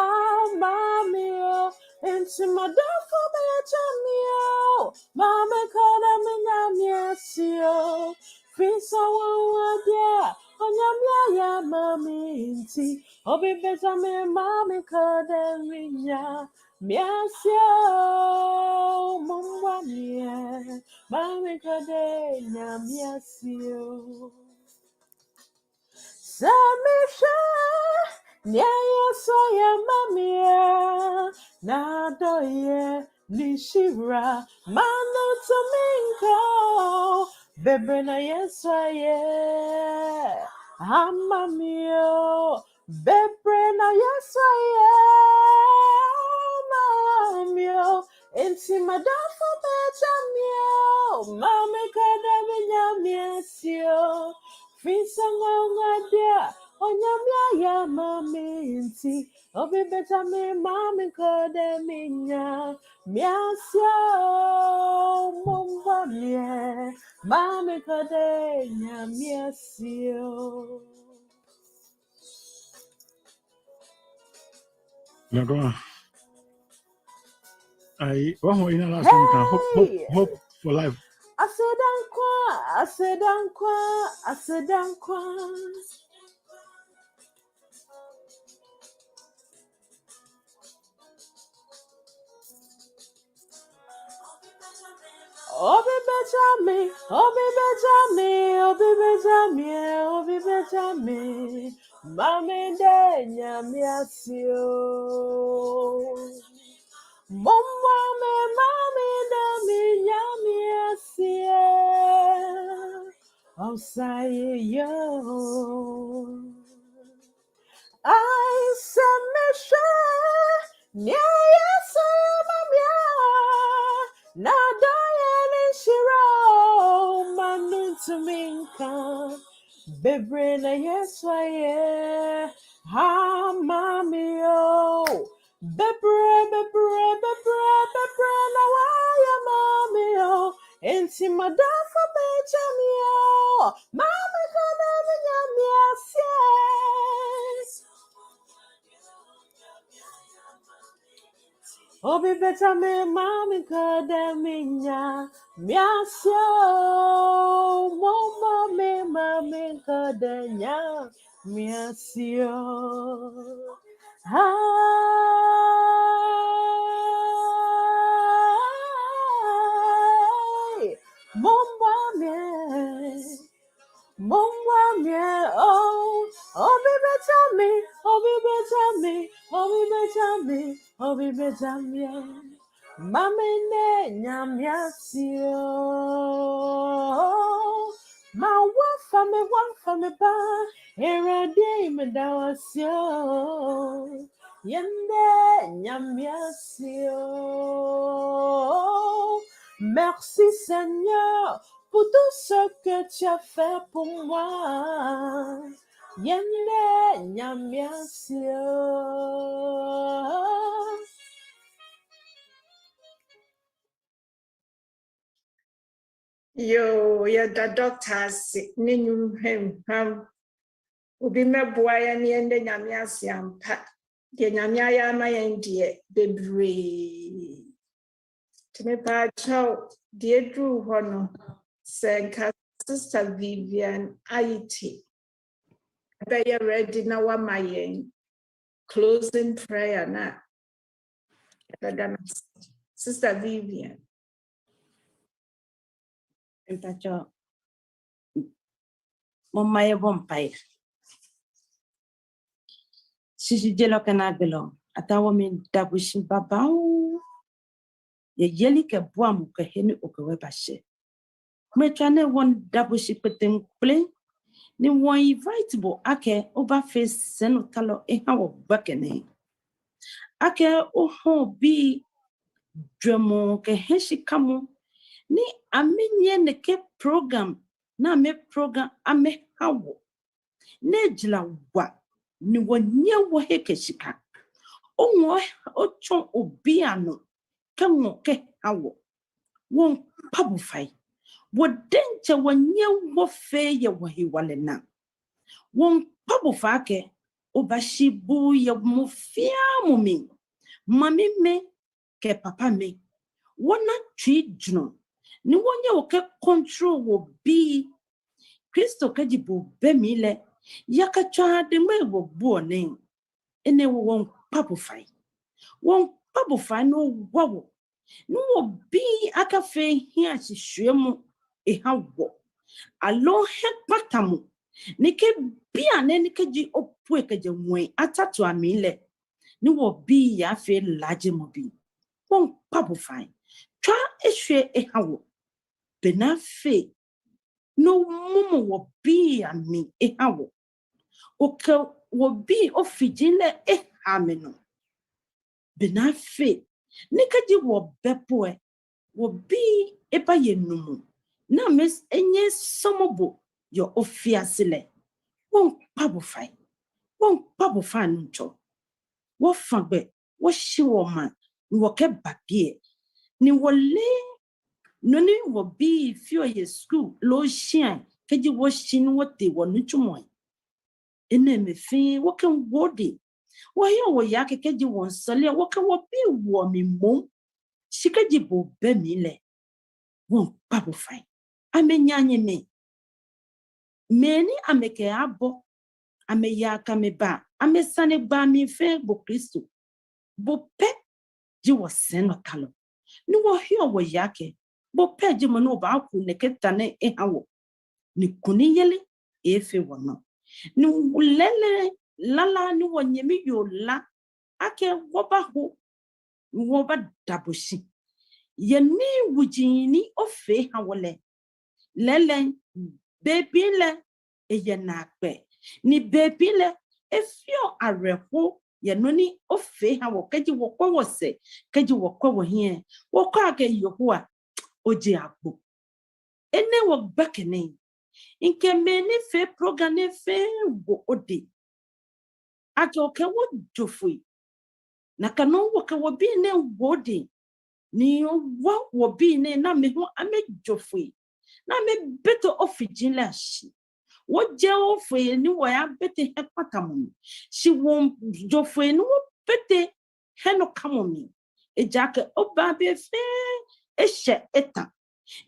S17: amamio intimadafo bechamio mama kana minyamiasio Prince Awadia, Onyamia ya mami inti, Obi Betame mami kademinya, Miasio, Mumwa mie, Mami kadenya miasio. Samisha, Nyaya soya mamia, Nadoye, Nishira, Mano Tominko. Bebre na yesaye, amamio. Bebre na yesaye, amamio. Inti madafo betamio, mame kademinya miesio. Fisango ngadia, onyamia ya mame inti. Obi betame mame kademinya miasio, mumba mie. Mami kadenya miasio.
S4: Lagoa. I one in last one can hope for life.
S17: Asedankwa. Obi Benjamin, Obi Benjamin, Obi Benjamin, Obi Benjamin, Mami de nyamiasio. Mama me mami de mi nyamiasie. Oh say yo. I submission, yes, Nadayan Shiro, Manu to Minka, Bebrina, yes, why, ha, mamio, Bebre, why, mamio, and Timadafa Benjamio, Mamma yes. Obi beta me mami kada minya miasio mama me mami kada nya miasio hi mama me oh, Obi beta me, Obi beta me, Obi beta me, Obi beta me. Mame ne nyamiasio. Ma wafa me ba, erade me dawasio. Yende nyamiasio. Merci Seigneur pour tout ce que tu as fait pour moi. Yende nyamiasio.
S3: Yo, the doctors, Ninu him, Ubi me boy and the end of Yamiasiam pat. The Yamia my India, baby. To me, Pacho, dear Drew Hono, said Sister Vivian, IT. Be ready now, my closing prayer now. Sister Vivian.
S18: Mpacho Mama Bompire. Sisi jelo kanagelo. Atawa min dabushi babao. Ye yeli ke boamu ke heni okewe bashe. Me chane won dabushi petem play. Ni won invite bo ake over face seno talo eha wo bakene. Ake oho bi dremo ke heshi kamu. Ni amenye ne ke program na me program ame hawo. Ne jila wa ni wonye wo heke shika. Onwo ochon obiano kemo ke hawo. Won pabufai. Wo denche wonye wo feye wo hiwale na. Won pabufa ke obashibu ya mufia mumi. Mami me ke papa me. Wona twi juno. Ni wonye wo ke control wo bi Kristo kajibu bemile yaka chade mwe wo buone ene won pabufai no wawo no bi aka fe hia hihwemu ehawo alo he patamu nike bia ne nike ji opue keje mwe atatu amile ni wo bi ya fe laje mobi won pabufai twa ehwe ehawo benafe no mumu wo bi ami ehawo oke wo bi ofijile ehameno benafe nikaji wo bepoe wo bi eba yenumu na mes enye somobo yo ofiasile won pabufai ncho wo fagbe wo shiwo man wo ke babie ni wo le noni wo bi fio ye school lo shian keji wo shin wo te wo nchumo ene me fi wo kan wodi wo yo wo ya keji won sole wo kan wo bi wo mi mo shikeji bo be mi le won pabufai amenyanye me meni ameke abo ameya kameba amesane ba mi fe bo Kristo bo pe ji wo seno kalo ni wo hio wo yake bo peji mo no ba ku ne keta ne e hawo ni kuni yele e fe wono ni lele lala ni wonyemi yola ake woba ho woba dabushi ye ni wujini ofe hawole lele bebile e ye nakpe ni bebile e fio areho ye no ni ofe hawo keji wokwa wose keji wokwa wo hie wokwa ake yohua oji agbo ene wo bakene inke meni fe prograne fe wo ode ake oke wo jofui na kanu wo ke wo bi ne wode ni wo bi ne na me ho ame jofui na me beto ofijin la shi wo je ofwe ni wo ya bete he patamu shi wo jofui ni wo bete he no kamomi ejake oba be fe eshe eta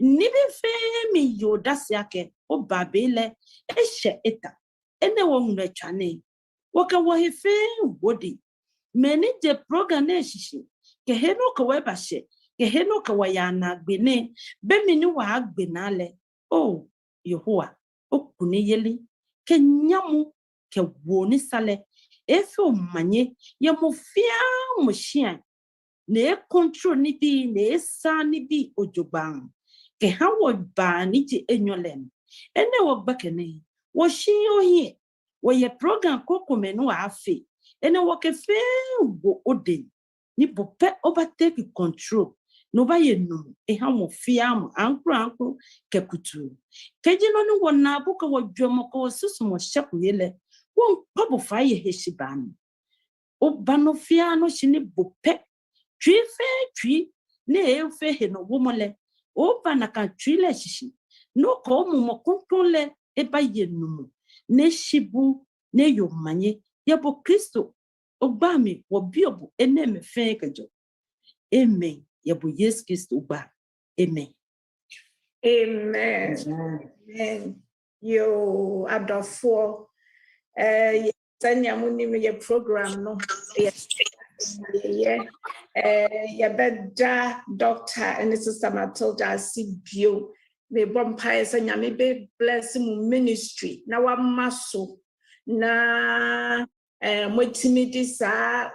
S18: ni be fe mi yoda siake oba be le eshe eta ene wo nwe twane wo ka wo he fe wodi meni je program na shishi ke he no ka we ba she ke he no ka wa ya na gbene be mi ni wa agbena le oh Yehowa okune yeli ke nyamu ke woni sale efe o manye ye mo fia mo hia na e control ni bi na e sa ni bi ojoban ke ha wo ba ni je enyolem ene wo gbakene wo shi ohi wo ye program kokome no afi ene wo ke fe wo ode ni bope overtake control no ba ye no e ha mo fia mo ankro ke kutu keji no ni wona bu ko wo dwomo ko susu mo shepu yele won pabo fa ye heshiban o bano fia no shini bope twi fe twi ne e fe he no wo mole o bana ka twi le shishi no ko mo kontonle e ba ye no ne shibu ne yo manye ye bo Kristo ogba mi wo bi obu ene me fe kejo amen ye bo Yesu Kristo ogba amen.
S3: Amen. Amen. Yo adofo sanya muni me program no beda Doctor and Sister Matilda Sibio me bompire sanya me be bless mu ministry na wa maso na multimedia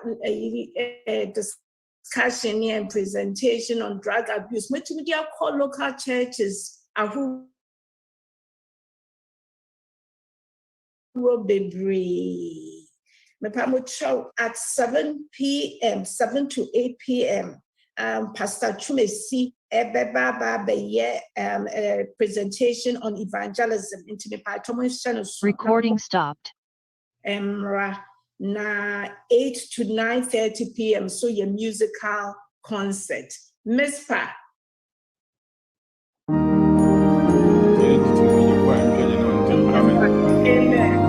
S3: discussion and presentation on drug abuse multimedia call local churches ahu Robbery. At 7 p.m., 7 to 8 p.m. Pastor Chumesi presentation on evangelism into the
S19: recording stopped.
S3: Na 8 to 9:30 p.m. So your musical concert. Miss Pa. Amen.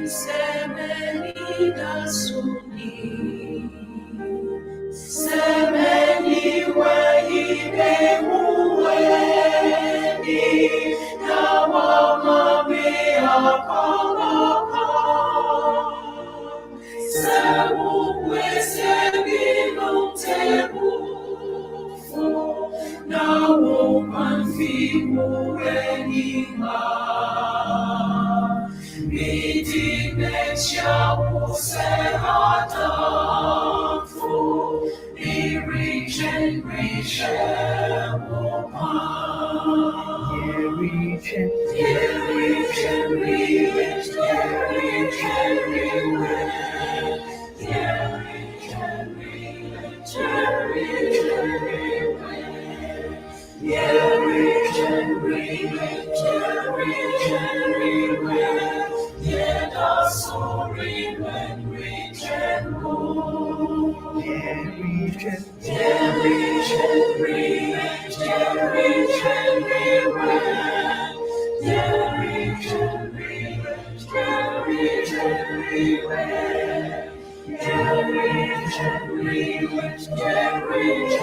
S17: Semeni Jerry,